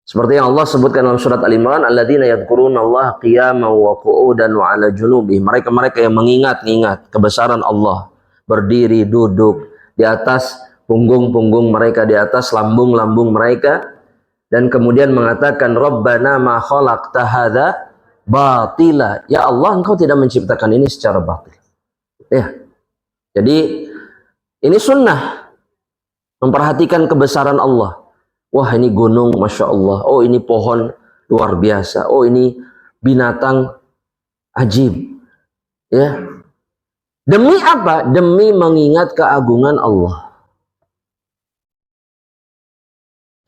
S2: Seperti yang Allah sebutkan dalam surat Al-Imran, alladzina yadhkurunallaha qiyaman wa qu'udan wa 'ala junubihim. Mereka-mereka yang mengingat-ingat kebesaran Allah, berdiri, duduk di atas punggung-punggung mereka, di atas lambung-lambung mereka, dan kemudian mengatakan Rabbana ma khalaqta hadza batila. Ya Allah, Engkau tidak menciptakan ini secara batil. Ya. Jadi ini sunnah, memperhatikan kebesaran Allah. Wah, ini gunung, Masya Allah. Oh, ini pohon luar biasa. Oh, ini binatang ajib. Ya. Demi apa? Demi mengingat keagungan Allah.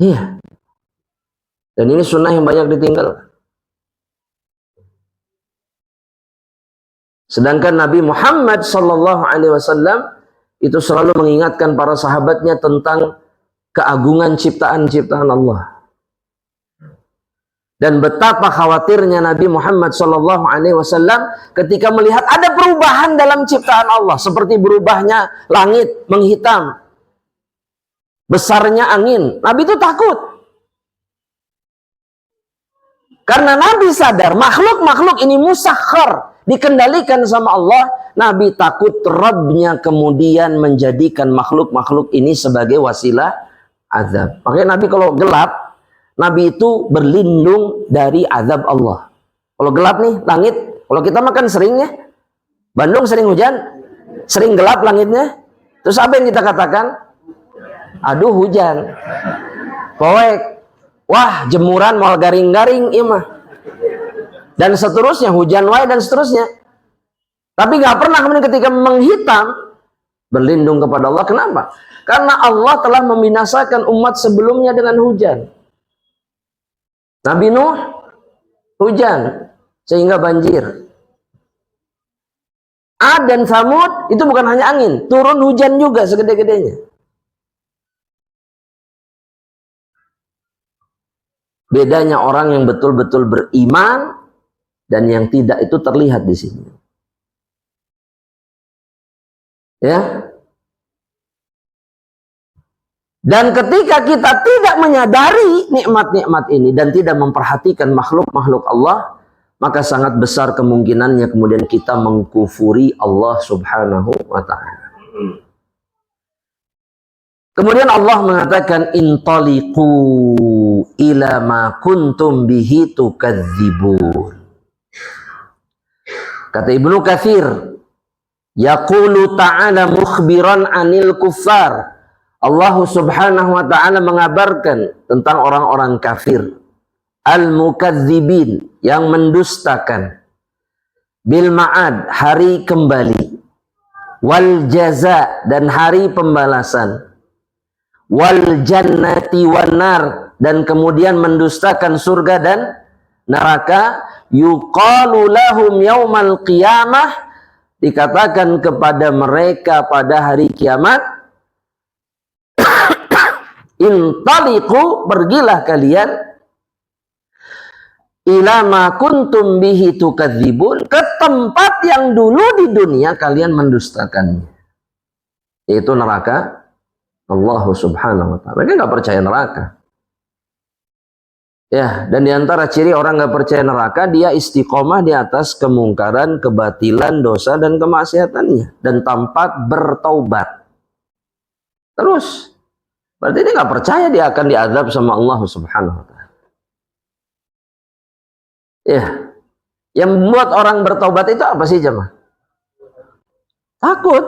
S2: Iya. Dan ini sunnah yang banyak ditinggal. Sedangkan Nabi Muhammad SAW itu selalu mengingatkan para sahabatnya tentang keagungan ciptaan-ciptaan Allah. Dan betapa khawatirnya Nabi Muhammad SAW ketika melihat ada perubahan dalam ciptaan Allah, seperti berubahnya langit menghitam, besarnya angin. Nabi itu takut. Karena Nabi sadar makhluk-makhluk ini musakhkhar, dikendalikan sama Allah. Nabi takut Rabbnya kemudian menjadikan makhluk-makhluk ini sebagai wasilah azab. Makanya Nabi kalau gelap, Nabi itu berlindung dari azab Allah. Kalau gelap nih langit, kalau kita makan sering ya, Bandung sering hujan, sering gelap langitnya. Terus apa yang kita katakan? Aduh hujan, poek, wah jemuran mau garing-garing imah, dan seterusnya, hujan wae dan seterusnya. Tapi nggak pernah kemudian ketika menghitam berlindung kepada Allah. Kenapa? Karena Allah telah membinasakan umat sebelumnya dengan hujan. Nabi Nuh hujan sehingga banjir. Ad dan Samud itu bukan hanya angin, turun hujan juga segede-gedenya. Bedanya orang yang betul-betul beriman dan yang tidak itu terlihat di sini. Ya. Dan ketika kita tidak menyadari nikmat-nikmat ini dan tidak memperhatikan makhluk-makhluk Allah, maka sangat besar kemungkinannya kemudian kita mengkufuri Allah Subhanahu wa ta'ala. Kemudian Allah mengatakan intaliqu ila ma kuntum bihi tukadzibun. Kata Ibnu Katsir, yaqulu ta'ala mukhbiran 'anil kuffar. Allah Subhanahu wa ta'ala mengabarkan tentang orang-orang kafir, al-mukadzibin, yang mendustakan, bil ma'ad, hari kembali, wal jaza, dan hari pembalasan, wal jannati wan nar, dan kemudian mendustakan surga dan neraka. Yuqalu lahum yaumal qiyamah, dikatakan kepada mereka pada hari kiamat, intaliqu, pergilah kalian, ila ma kuntum bihi tukadzibun, ke tempat yang dulu di dunia kalian mendustakannya, yaitu neraka Allah Subhanahu wa ta'ala. Mereka nggak percaya neraka. Ya, dan diantara ciri orang nggak percaya neraka, dia istiqomah di atas kemungkaran, kebatilan, dosa, dan kemaksiatannya, dan tanpa bertaubat. Terus, berarti dia nggak percaya dia akan diazab sama Allah Subhanahu wa ta'ala. Ya, yang membuat orang bertaubat itu apa sih jemaah? Takut.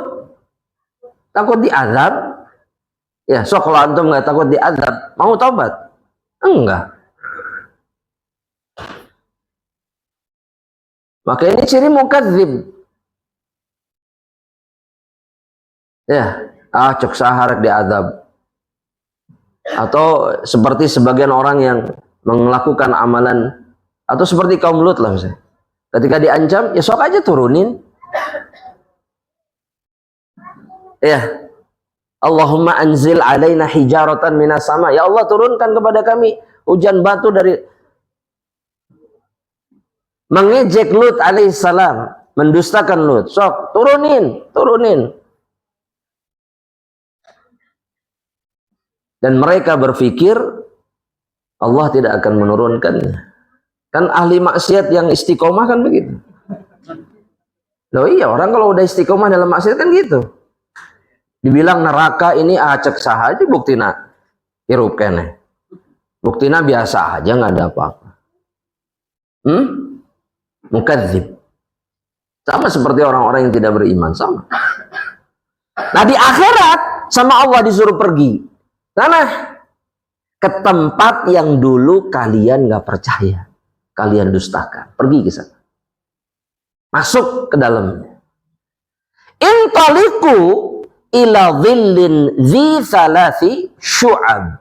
S2: Takut diazab. Ya, so kalau antum nggak takut diazab, mau taubat? Enggak. Maka ini ciri mukadzib. Ya, cek saharak diazab. Atau seperti sebagian orang yang melakukan amalan, atau seperti kaum Lut lah misalnya. Ketika diancam, ya sok aja turunin. Ya. Allahumma anzil alaina hijaratan minas sama. Ya Allah, turunkan kepada kami hujan batu dari. Mengejek Lut alaihissalam, mendustakan Lut. Sok, turunin. Dan mereka berpikir Allah tidak akan menurunkannya. Kan ahli maksiat yang istiqomah kan begitu. Loh iya, orang kalau udah istiqomah dalam maksiat kan gitu. Dibilang neraka ini acek sah aja, buktina hirup kene. Buktina biasa aja, nggak ada apa-apa. Mukadzib. Sama seperti orang-orang yang tidak beriman, sama. Nah di akhirat sama Allah disuruh pergi. Karena ke tempat yang dulu kalian nggak percaya, kalian dustakan. Pergi ke sana. Masuk ke dalamnya. Intaliku ila dhillin zi thalathi syu'ab.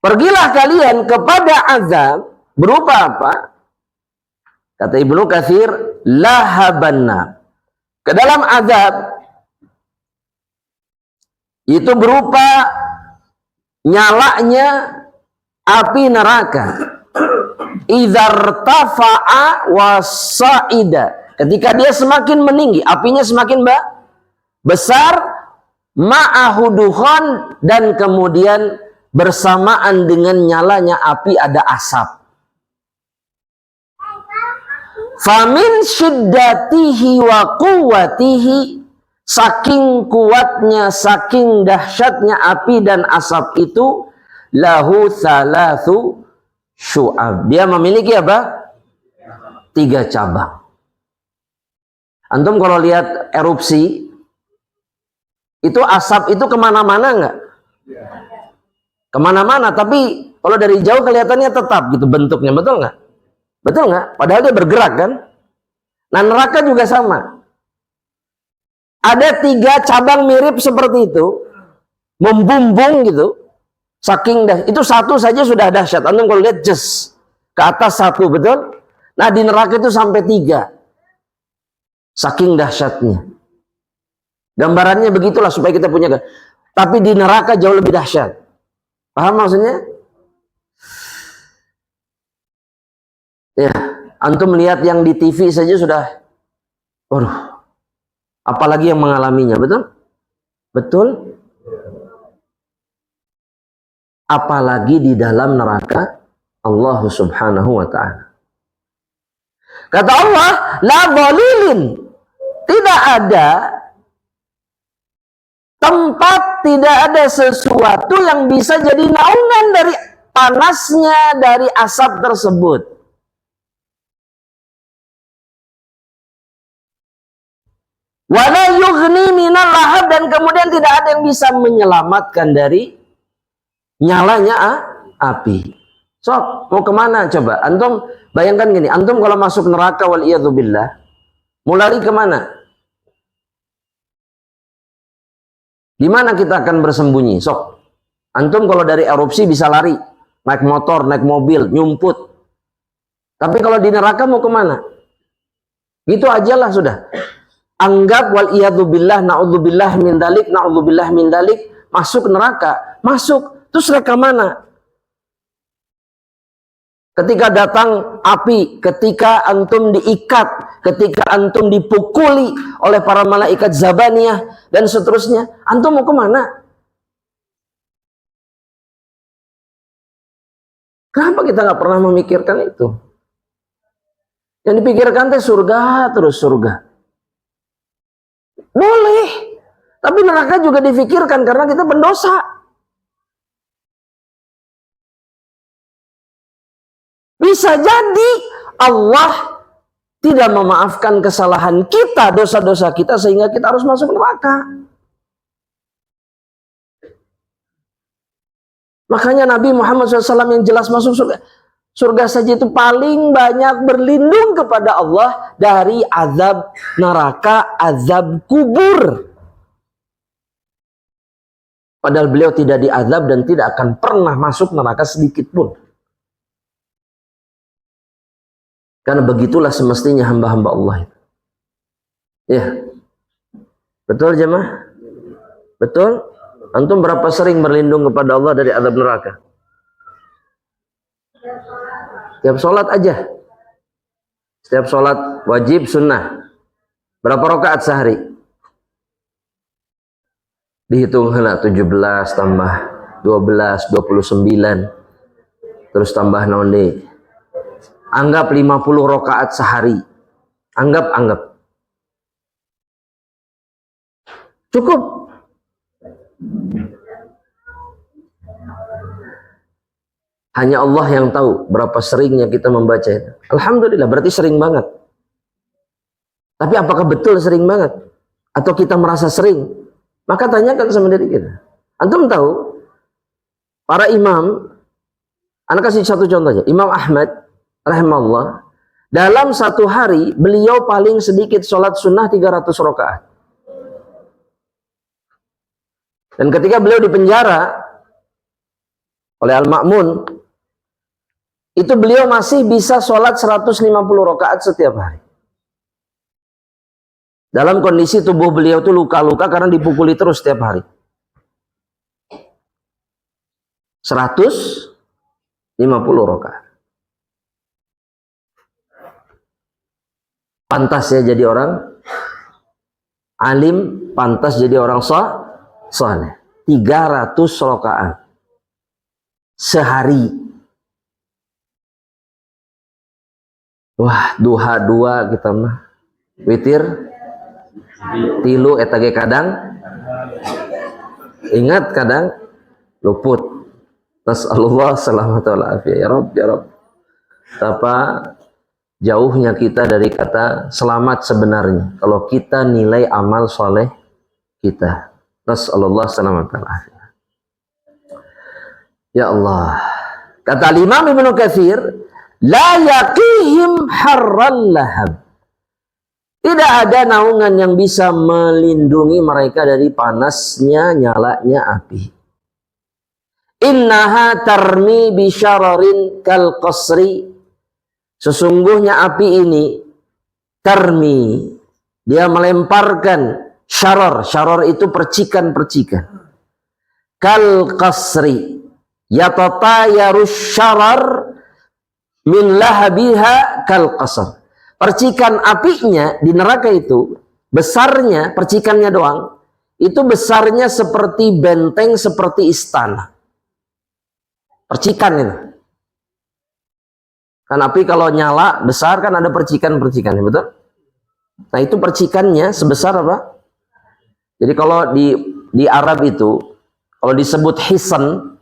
S2: Pergilah kalian kepada azab berupa apa? Kata Ibnu Katsir, lahabanna. Ke dalam azab itu berupa nyalanya api neraka. Idzartafa'a wasa'ida. Ketika dia semakin meninggi, apinya semakin besar, ma'ahuduhon, dan kemudian bersamaan dengan nyalanya api ada asap. Famin syiddatihi wa quwwatihi, saking kuatnya, saking dahsyatnya api dan asap itu, lahu thalathu syu'ab. Dia memiliki apa? 3 cabang. Antum kalau lihat erupsi, itu asap itu kemana-mana nggak? Kemana-mana, tapi kalau dari jauh kelihatannya tetap gitu bentuknya, betul nggak? Betul nggak? Padahal dia bergerak kan? Nah neraka juga sama. Ada 3 cabang mirip seperti itu, membumbung gitu, saking itu satu saja sudah dahsyat. Antum kalau lihat jes ke atas 1, betul? Nah di neraka itu sampai 3. Saking dahsyatnya. Gambarannya begitulah supaya kita punya. Tapi di neraka jauh lebih dahsyat. Paham maksudnya? Ya, antum melihat yang di TV saja sudah, waduh, apalagi yang mengalaminya, betul? Betul? Apalagi di dalam neraka Allah Subhanahu wa ta'ala. Kata Allah, la dhalilin. Tidak ada tempat, tidak ada sesuatu yang bisa jadi naungan dari panasnya dari asap tersebut. Wala yughni minal lahab, dan kemudian tidak ada yang bisa menyelamatkan dari nyalanya api. Sok, mau kemana coba? Antum bayangkan gini, antum kalau masuk neraka waliyadzubillah, mau lari kemana? Di mana kita akan bersembunyi? Sok, antum kalau dari erupsi bisa lari, naik motor, naik mobil, nyumput. Tapi kalau di neraka mau kemana? Gitu ajalah sudah. Anggap waliyadzubillah, na'udzubillah min dalik, na'udzubillah min dalik, masuk neraka, masuk. Terus mereka mana? Ketika datang api, ketika antum diikat, ketika antum dipukuli oleh para malaikat Zabaniyah dan seterusnya, antum mau kemana? Kenapa kita nggak pernah memikirkan itu? Yang dipikirkan teh surga terus surga. Boleh, tapi neraka juga difikirkan karena kita pendosa. Bisa jadi Allah tidak memaafkan kesalahan kita, dosa-dosa kita, sehingga kita harus masuk neraka. Makanya Nabi Muhammad SAW yang jelas masuk surga. Surga saja itu paling banyak berlindung kepada Allah dari azab neraka, azab kubur. Padahal beliau tidak diazab dan tidak akan pernah masuk neraka sedikit pun. Karena begitulah semestinya hamba-hamba Allah itu. Ya. Betul jemaah? Betul? Antum berapa sering berlindung kepada Allah dari azab neraka? Tiap sholat aja. Setiap sholat wajib sunnah. Berapa rakaat sehari? Dihitung lah 17 tambah 12, 29. Terus tambah naon deui? Anggap 50 rakaat sehari. Anggap. Cukup. Hanya Allah yang tahu berapa seringnya kita membaca itu. Alhamdulillah, berarti sering banget. Tapi apakah betul sering banget? Atau kita merasa sering? Maka tanyakan sama diri kita. Antum tahu, para imam, anak kasih satu contohnya. Imam Ahmad, rahimahullah, dalam satu hari, beliau paling sedikit sholat sunnah 300 rakaat. Dan ketika beliau dipenjara oleh Al-Ma'mun, itu beliau masih bisa sholat 150 rakaat setiap hari. Dalam kondisi tubuh beliau itu luka-luka karena dipukuli terus setiap hari. 150 rakaat. Pantas ya jadi orang alim, pantas jadi orang saleh. 300 rakaat sehari. Wah, duha 2 kita mah. Witir 3 eta ge kadang ingat, kadang luput. Nasallallahu salamata wal afiyah. Ya Rabb, ya Rabb. Betapa jauhnya kita dari kata selamat sebenarnya kalau kita nilai amal soleh kita. Nasallallahu salamata wal afiyah. Ya Allah. Kata Imam Ibnu Katsir, la yaqihim harral lahab. Tidak ada naungan yang bisa melindungi mereka dari panasnya nyalanya api. Innaha tarmi bisyararin kal qasri. Sesungguhnya api ini tarmi, dia melemparkan syaror. Syaror itu percikan-percikan. Kal qasri yatatayarus syarar min lahabiha kal qasr. Percikan apinya di neraka itu besarnya, percikannya doang, itu besarnya seperti benteng, seperti istana. Percikan itu. Kan api kalau nyala besar kan ada percikan-percikannya, betul? Nah itu percikannya sebesar apa? Jadi kalau di Arab itu kalau disebut hisan,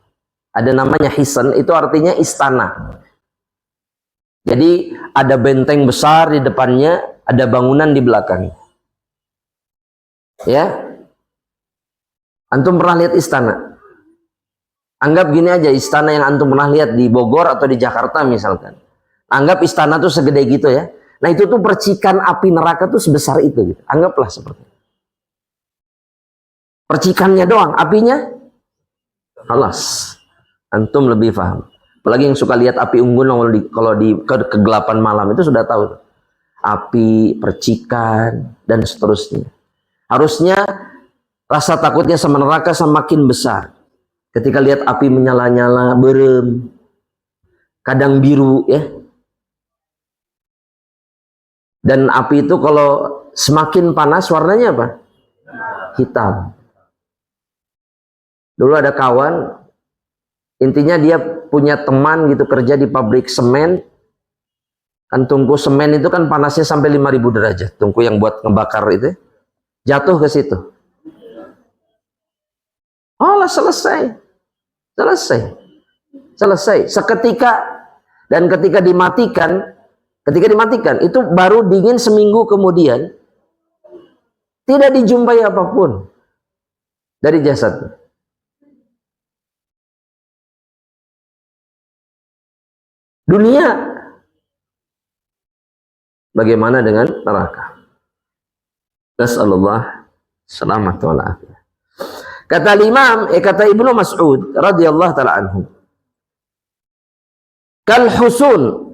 S2: ada namanya hisan, itu artinya istana. Jadi ada benteng besar di depannya, ada bangunan di belakang. Ya, antum pernah lihat istana? Anggap gini aja, istana yang antum pernah lihat di Bogor atau di Jakarta misalkan. Anggap istana tuh segede gitu ya. Nah itu tuh percikan api neraka tuh sebesar itu. Gitu. Anggaplah seperti itu. Percikannya doang, apinya, alas, antum lebih paham. Apalagi yang suka lihat api unggun kalau di kegelapan malam itu sudah tahu. Api, percikan, dan seterusnya. Harusnya rasa takutnya sama neraka semakin besar. Ketika lihat api menyala-nyala, berem, kadang biru ya. Dan api itu kalau semakin panas warnanya apa? Hitam. Dulu ada kawan, intinya dia punya teman gitu kerja di pabrik semen. Kan tungku semen itu kan panasnya sampai 5.000 derajat. Tungku yang buat ngebakar itu. Jatuh ke situ. Oh lah selesai. Seketika, dan ketika dimatikan itu baru dingin seminggu kemudian. Tidak dijumpai apapun dari jasad. Dunia, bagaimana dengan neraka? Nasallallahu selamat wal afiyah. Kata kata Ibnu Mas'ud radhiyallahu taala anhu, kal husun.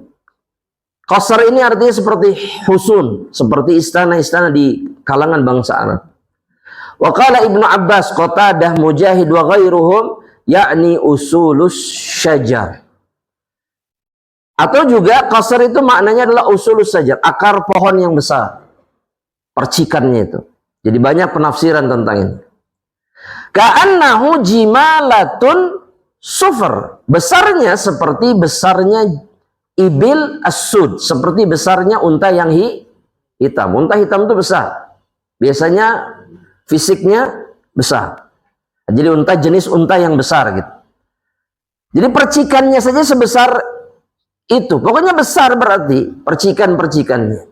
S2: Qasr ini artinya seperti husun, seperti istana-istana di kalangan bangsa Arab. Wa qala Ibnu Abbas, Qatadah, Mujahid wa ghairuhum yakni usulus syajar. Atau juga qasr itu maknanya adalah usulus syajar, akar pohon yang besar. Percikannya itu. Jadi banyak penafsiran tentang ini. Ka'annahu jimalatun sufr. Besarnya seperti besarnya ibil as-sud, seperti besarnya unta yang hitam. Unta hitam itu besar. Biasanya fisiknya besar. Jadi unta jenis unta yang besar gitu. Jadi percikannya saja sebesar itu. Pokoknya besar berarti percikan-percikannya.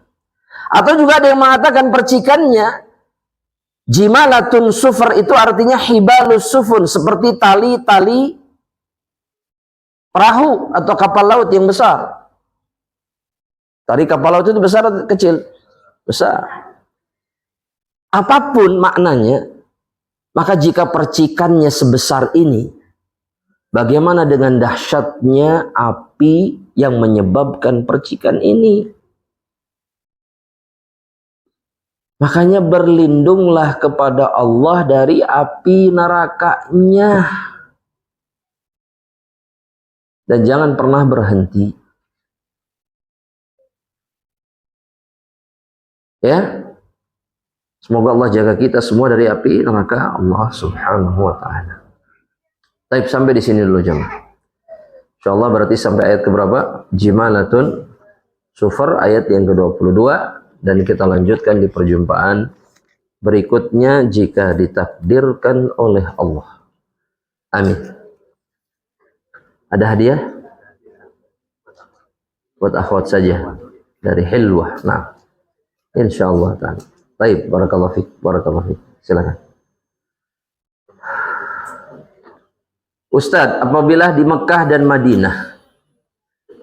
S2: Atau juga ada yang mengatakan percikannya jimalatun sufr itu artinya hibalus sufun, seperti tali-tali perahu atau kapal laut yang besar. Tali kapal laut itu besar atau kecil? Besar. Apapun maknanya, maka jika percikannya sebesar ini, bagaimana dengan dahsyatnya api yang menyebabkan percikan ini? Makanya berlindunglah kepada Allah dari api nerakanya. Dan jangan pernah berhenti. Ya. Semoga Allah jaga kita semua dari api neraka Allah Subhanahu wa taala. Baik, sampai di sini dulu jemaah. Insyaallah berarti sampai ayat keberapa? Jimalatun sufr, ayat yang ke-22, dan kita lanjutkan di perjumpaan berikutnya jika ditakdirkan oleh Allah. Amin. Ada hadiah? Buat akhwat saja dari Hilwah. Nah, insyaallah ta'ala. Baik, barakallahu fiik, barakallahu fiik. Silakan. Ustadz, apabila di Mekah dan Madinah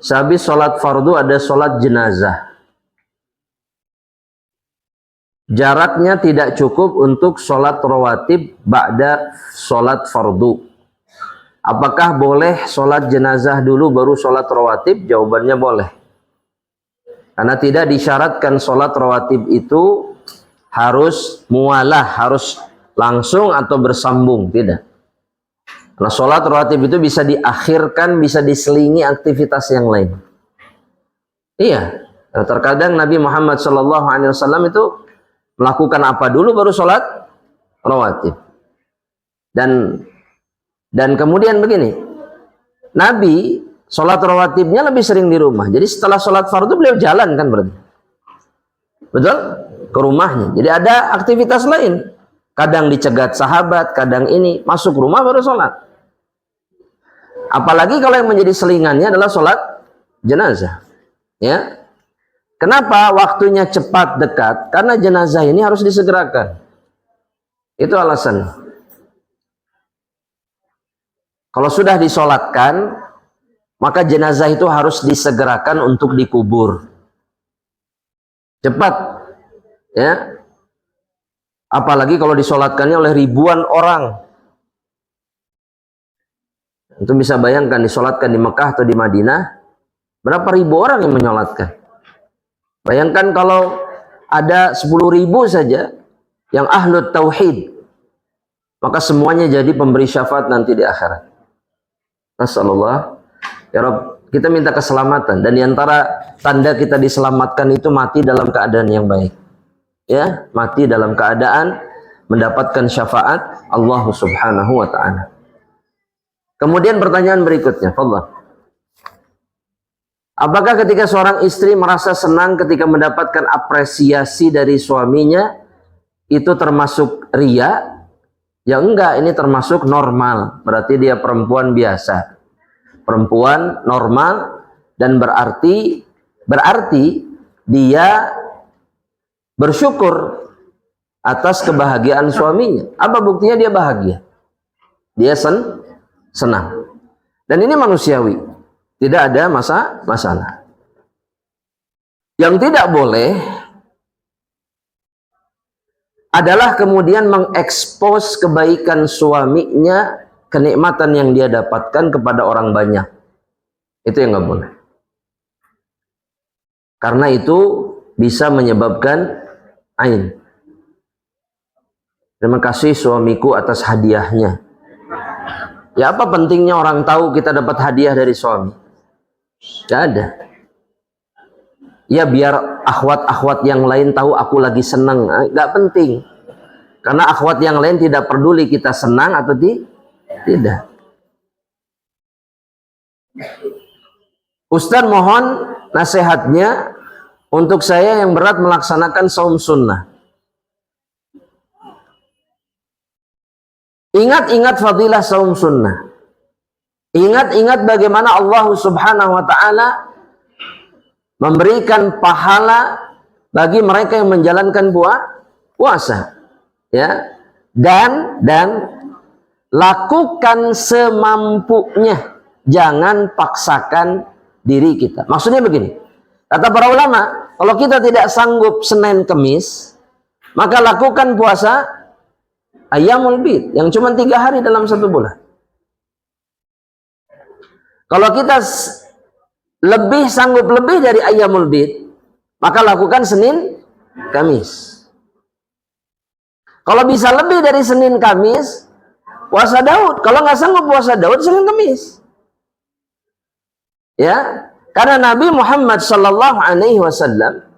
S2: sehabis sholat fardu ada sholat jenazah, jaraknya tidak cukup untuk sholat rawatib ba'da sholat fardu, apakah boleh sholat jenazah dulu baru sholat rawatib? Jawabannya boleh, karena tidak disyaratkan sholat rawatib itu harus mualah, harus langsung atau bersambung, tidak. Karena sholat rawatib itu bisa diakhirkan, bisa diselingi aktivitas yang lain. Iya, terkadang Nabi Muhammad SAW itu melakukan apa dulu baru sholat rawatib. Dan kemudian begini, Nabi sholat rawatibnya lebih sering di rumah. Jadi setelah sholat fardu beliau jalan kan berarti. Betul? Ke rumahnya. Jadi ada aktivitas lain. Kadang dicegat sahabat, kadang ini, masuk rumah baru sholat. Apalagi kalau yang menjadi selingannya adalah sholat jenazah. Ya. Kenapa waktunya cepat dekat? Karena jenazah ini harus disegerakan. Itu alasan. Kalau sudah disolatkan, maka jenazah itu harus disegerakan untuk dikubur. Cepat. Ya, apalagi kalau disolatkannya oleh ribuan orang. Itu bisa bayangkan disolatkan di Mekah atau di Madinah, berapa ribu orang yang menyolatkan. Bayangkan kalau ada 10.000 saja yang ahlu tauhid, maka semuanya jadi pemberi syafaat nanti di akhirat. Nasallallahu ya Rabb, kita minta keselamatan, dan diantara tanda kita diselamatkan itu mati dalam keadaan yang baik. Ya, mati dalam keadaan mendapatkan syafaat Allah Subhanahu wa taala. Kemudian pertanyaan berikutnya, fadhal. Apakah ketika seorang istri merasa senang ketika mendapatkan apresiasi dari suaminya itu termasuk riya? Ya enggak, ini termasuk normal. Berarti dia perempuan biasa. Perempuan normal, dan berarti dia bersyukur atas kebahagiaan suaminya. Apa buktinya dia bahagia? Dia senang. Dan ini manusiawi. Tidak ada masalah. Yang tidak boleh adalah kemudian mengekspos kebaikan suaminya, kenikmatan yang dia dapatkan kepada orang banyak. Itu yang nggak boleh. Karena itu bisa menyebabkan ain. Terima kasih suamiku atas hadiahnya. Ya apa pentingnya orang tahu kita dapat hadiah dari suami? Gak ada. Ya biar akhwat-akhwat yang lain tahu aku lagi senang. Gak penting. Karena akhwat yang lain tidak peduli kita senang atau tidak. Ustaz mohon nasihatnya untuk saya yang berat melaksanakan saum sunnah. Ingat-ingat fadilah saum sunnah. Ingat-ingat bagaimana Allah Subhanahu wa ta'ala memberikan pahala bagi mereka yang menjalankan puasa. Ya. Dan lakukan semampunya. Jangan paksakan diri kita. Maksudnya begini. Kata para ulama, kalau kita tidak sanggup Senin Kemis, maka lakukan puasa Ayyamul Bid yang cuma 3 hari dalam 1 bulan. Kalau kita sanggup lebih dari Ayyamul Bid, maka lakukan Senin Kamis. Kalau bisa lebih dari Senin Kamis, puasa Daud. Kalau nggak sanggup puasa Daud, Senin Kamis. Ya, karena Nabi Muhammad sallallahu alaihi wasallam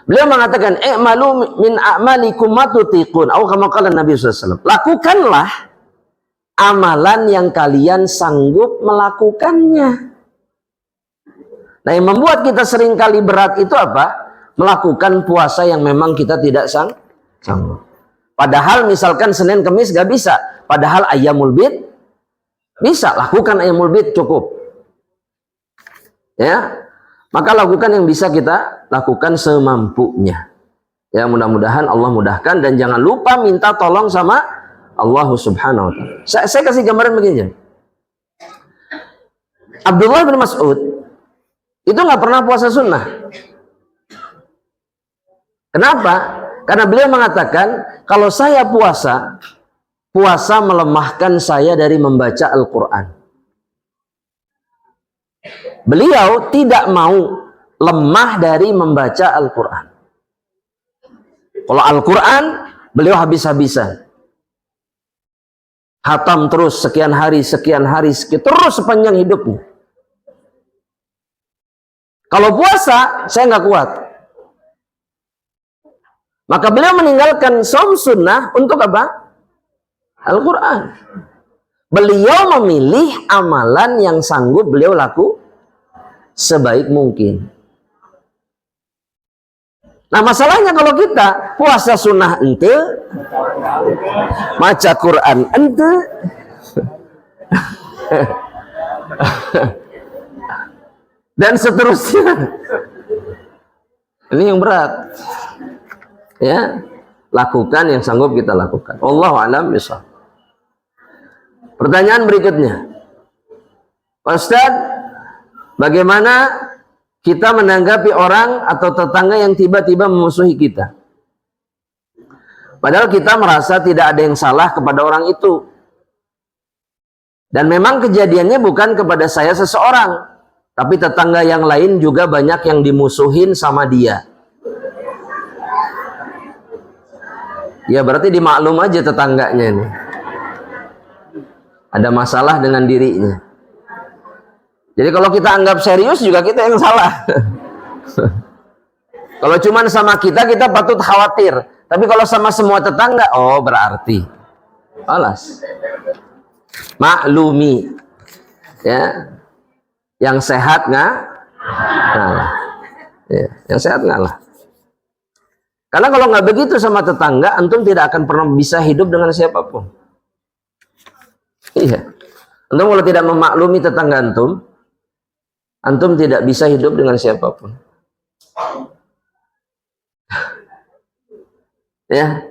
S2: beliau mengatakan, "I'malu min a'malikum ma tutiqun." Atau kama qala Nabi sallallahu alaihi wasallam, lakukanlah amalan yang kalian sanggup melakukannya. Nah, yang membuat kita seringkali berat itu apa? Melakukan puasa yang memang kita tidak sanggup. Padahal misalkan Senin Kamis gak bisa, padahal Ayyamul Bid bisa, lakukan Ayyamul Bid cukup. Ya, maka lakukan yang bisa kita lakukan semampunya. Ya, mudah-mudahan Allah mudahkan dan jangan lupa minta tolong sama Allah Subhanahu wa ta'ala. Saya kasih gambaran begini. Abdullah bin Mas'ud itu nggak pernah puasa sunnah. Kenapa? Karena beliau mengatakan, kalau saya puasa melemahkan saya dari membaca Al-Quran. Beliau tidak mau lemah dari membaca Al-Quran. Kalau Al-Quran, beliau habis-habisan. Hatam terus sekian hari, terus sepanjang hidupnya. Kalau puasa, saya nggak kuat. Maka beliau meninggalkan saum sunnah untuk apa? Al-Quran. Beliau memilih amalan yang sanggup beliau lakukan sebaik mungkin. Nah, masalahnya kalau kita puasa sunnah ente, maca Quran ente, dan seterusnya. Ini yang berat. Ya, lakukan yang sanggup kita lakukan. Wallahu a'lam bishawab. Pertanyaan berikutnya, Ustaz, bagaimana kita menanggapi orang atau tetangga yang tiba-tiba memusuhi kita? Padahal kita merasa tidak ada yang salah kepada orang itu. Dan memang kejadiannya bukan kepada saya seseorang, tapi tetangga yang lain juga banyak yang dimusuhin sama dia. Ya berarti dimaklum aja tetangganya ini. Ada masalah dengan dirinya. Jadi kalau kita anggap serius juga kita yang salah. Kalau cuman sama kita patut khawatir. Tapi kalau sama semua tetangga, oh berarti alas. Maklumi. Ya. Yang sehat ngalah. Ya, yang sehat ngalah. Karena kalau nggak begitu sama tetangga, antum tidak akan pernah bisa hidup dengan siapapun. Iya. Antum kalau tidak memaklumi tetangga antum tidak bisa hidup dengan siapapun. Ya.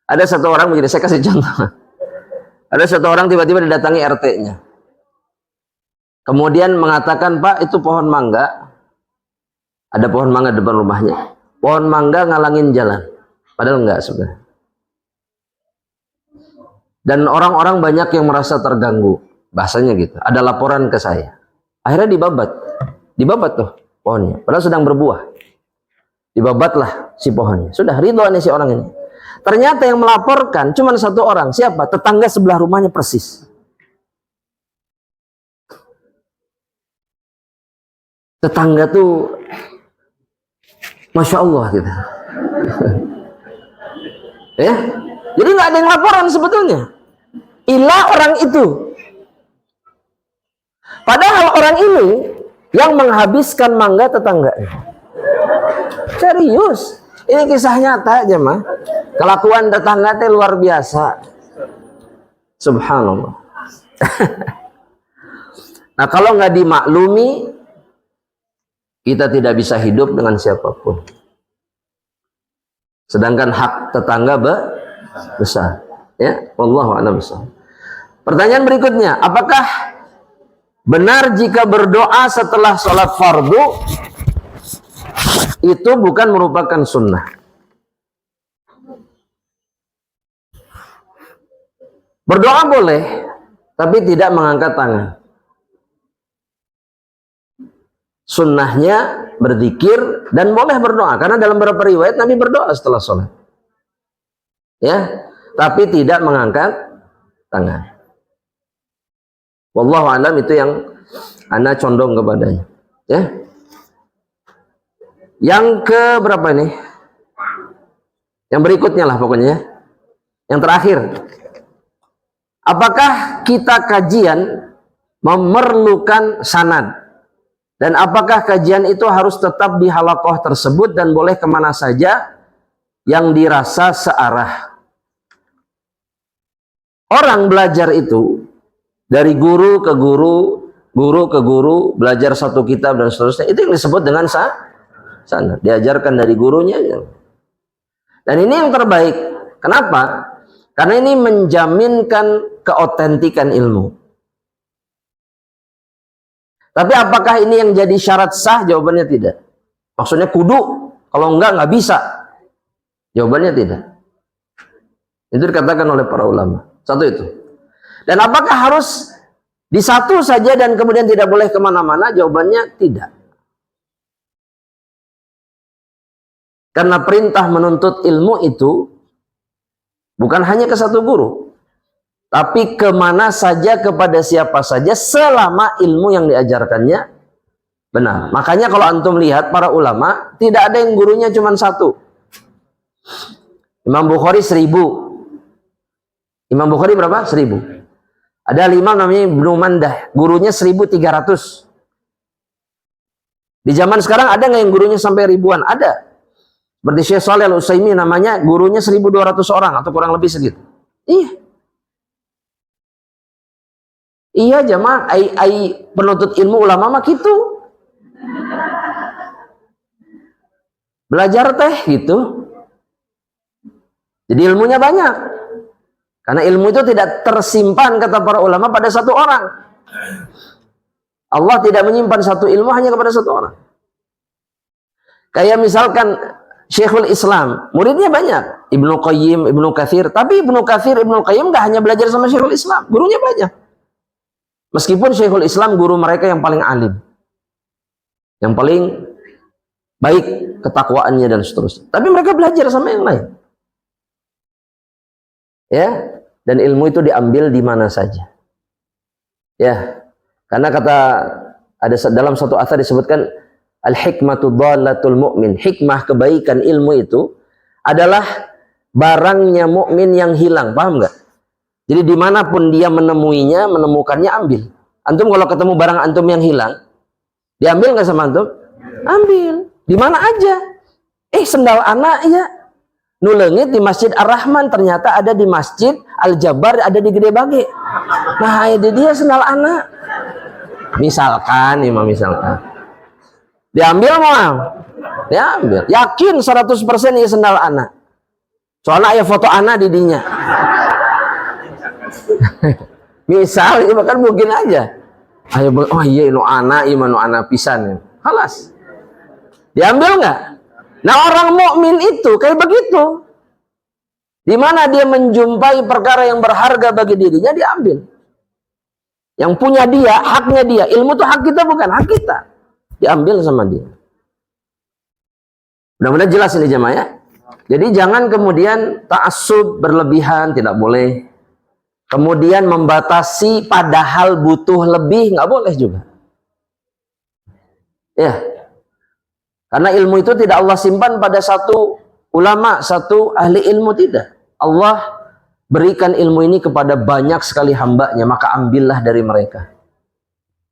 S2: Ada satu orang begini, saya kasih contoh. Ada satu orang tiba-tiba didatangi RT-nya. Kemudian mengatakan, "Pak, itu pohon mangga. Ada pohon mangga depan rumahnya. Pohon mangga ngalangin jalan." Padahal enggak sebenarnya. Dan orang-orang banyak yang merasa terganggu. Bahasanya gitu. Ada laporan ke saya. Akhirnya dibabat tuh pohonnya. Padahal sedang berbuah. Dibabatlah si pohonnya. Sudah ridho nih si orang ini. Ternyata yang melaporkan cuma satu orang. Siapa? Tetangga sebelah rumahnya persis. Tetangga tuh Masya Allah gitu. Ya, jadi nggak ada yang laporan sebetulnya. Ilah orang itu. Padahal orang ini yang menghabiskan mangga tetangganya. Serius. Ini kisah nyata aja mah. Kelakuan tetangga itu luar biasa. Subhanallah. Nah, kalau nggak dimaklumi, kita tidak bisa hidup dengan siapapun. Sedangkan hak tetangga besar. Ya, wallahu a'lam bishawab. Pertanyaan berikutnya, apakah benar jika berdoa setelah sholat fardu itu bukan merupakan sunnah? Berdoa boleh, tapi tidak mengangkat tangan. Sunnahnya berzikir dan boleh berdoa, karena dalam beberapa riwayat Nabi berdoa setelah sholat. Ya, tapi tidak mengangkat tangan. Wallahu a'lam, itu yang ana condong kepadanya. Ya. Yang ke berapa ini? Yang berikutnya lah pokoknya. Yang terakhir. Apakah kita kajian memerlukan sanad? Dan apakah kajian itu harus tetap di halaqah tersebut dan boleh kemana saja yang dirasa searah? Orang belajar itu dari guru ke guru, guru ke guru, belajar satu kitab dan seterusnya. Itu yang disebut dengan sanad. Diajarkan dari gurunya. Dan ini yang terbaik. Kenapa? Karena ini menjaminkan keotentikan ilmu. Tapi apakah ini yang jadi syarat sah? Jawabannya tidak. Maksudnya kudu, kalau enggak bisa. Jawabannya tidak. Itu dikatakan oleh para ulama. Satu itu. Dan apakah harus di satu saja dan kemudian tidak boleh kemana-mana? Jawabannya tidak. Karena perintah menuntut ilmu itu bukan hanya ke satu guru, tapi kemana saja, kepada siapa saja, selama ilmu yang diajarkannya benar. Makanya kalau antum lihat para ulama, tidak ada yang gurunya cuma satu. Imam Bukhari 1000. Imam Bukhari berapa? 1000. Ada imam namanya Ibnu Mandah, gurunya 1300. Di zaman sekarang ada nggak yang gurunya sampai ribuan? Ada. Seperti Syekh Shalih Al-Utsaimin, namanya gurunya 1200 orang atau kurang lebih segitu. Iya. Iya jamaah, penuntut ilmu ulama mah gitu. Belajar teh gitu. Jadi ilmunya banyak. Karena ilmu itu tidak tersimpan, kata para ulama, pada satu orang. Allah tidak menyimpan satu ilmu hanya kepada satu orang. Kayak misalkan Syekhul Islam, muridnya banyak. Ibnu Qayyim, Ibnu Katsir. Tapi Ibnu Katsir, Ibnu Qayyim gak hanya belajar sama Syekhul Islam. Gurunya banyak. Meskipun Syekhul Islam guru mereka yang paling alim. Yang paling baik ketakwaannya dan seterusnya. Tapi mereka belajar sama yang lain. Ya, dan ilmu itu diambil di mana saja. Ya, karena ada dalam satu atsar disebutkan al-hikmatu dhalatul mu'min. Hikmah kebaikan ilmu itu adalah barangnya mukmin yang hilang. Paham nggak? Jadi dimanapun dia menemukannya ambil. Antum kalau ketemu barang antum yang hilang, diambil nggak sama antum? Ambil. Di mana aja. Sendal anak ya. Nulengit di Masjid Ar-Rahman, ternyata ada di Masjid Al-Jabar, ada di Gede Bage. Nah, itu dia sendal anak. Misalkan. Diambil mau? Diambil. Yakin 100% ini sendal anak. Soalnya ada foto anak di dinya. Misal, ya kan mungkin aja. Ayo, oh iya, no anak pisan. Halas. Diambil nggak? Nah, orang mukmin itu kayak begitu. Di mana dia menjumpai perkara yang berharga bagi dirinya, diambil. Yang punya dia, haknya dia. Ilmu itu hak kita, bukan hak kita. Diambil sama dia. Mudah-mudahan jelas ini jemaah ya. Jadi jangan kemudian ta'assub berlebihan, tidak boleh. Kemudian membatasi padahal butuh lebih, nggak boleh juga. Ya, karena ilmu itu tidak Allah simpan pada satu ulama, satu ahli ilmu, tidak. Allah berikan ilmu ini kepada banyak sekali hambanya, maka ambillah dari mereka.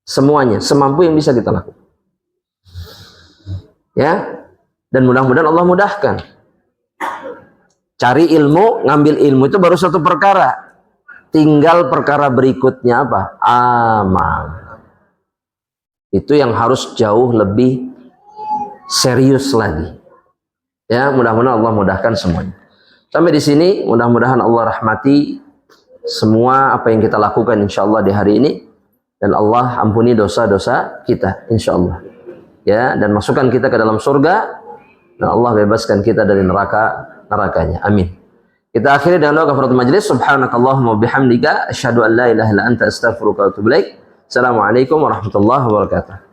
S2: Semuanya, semampu yang bisa kita lakukan. Ya, dan mudah-mudahan Allah mudahkan. Cari ilmu, ngambil ilmu itu baru satu perkara. Tinggal perkara berikutnya apa? Amal. Itu yang harus jauh lebih serius lagi. Ya, mudah-mudahan Allah mudahkan semuanya. Sampai di sini, mudah-mudahan Allah rahmati semua apa yang kita lakukan insyaallah di hari ini, dan Allah ampuni dosa-dosa kita insyaallah. Ya, dan masukkan kita ke dalam surga, dan Allah bebaskan kita dari nerakanya. Amin. Kita akhiri dengan doa kafaratul majlis. Subhanakallahumma bihamdika asyhadu an la ilaha illa anta astaghfiruka wa atubu ilaik. Assalamualaikum warahmatullahi wabarakatuh.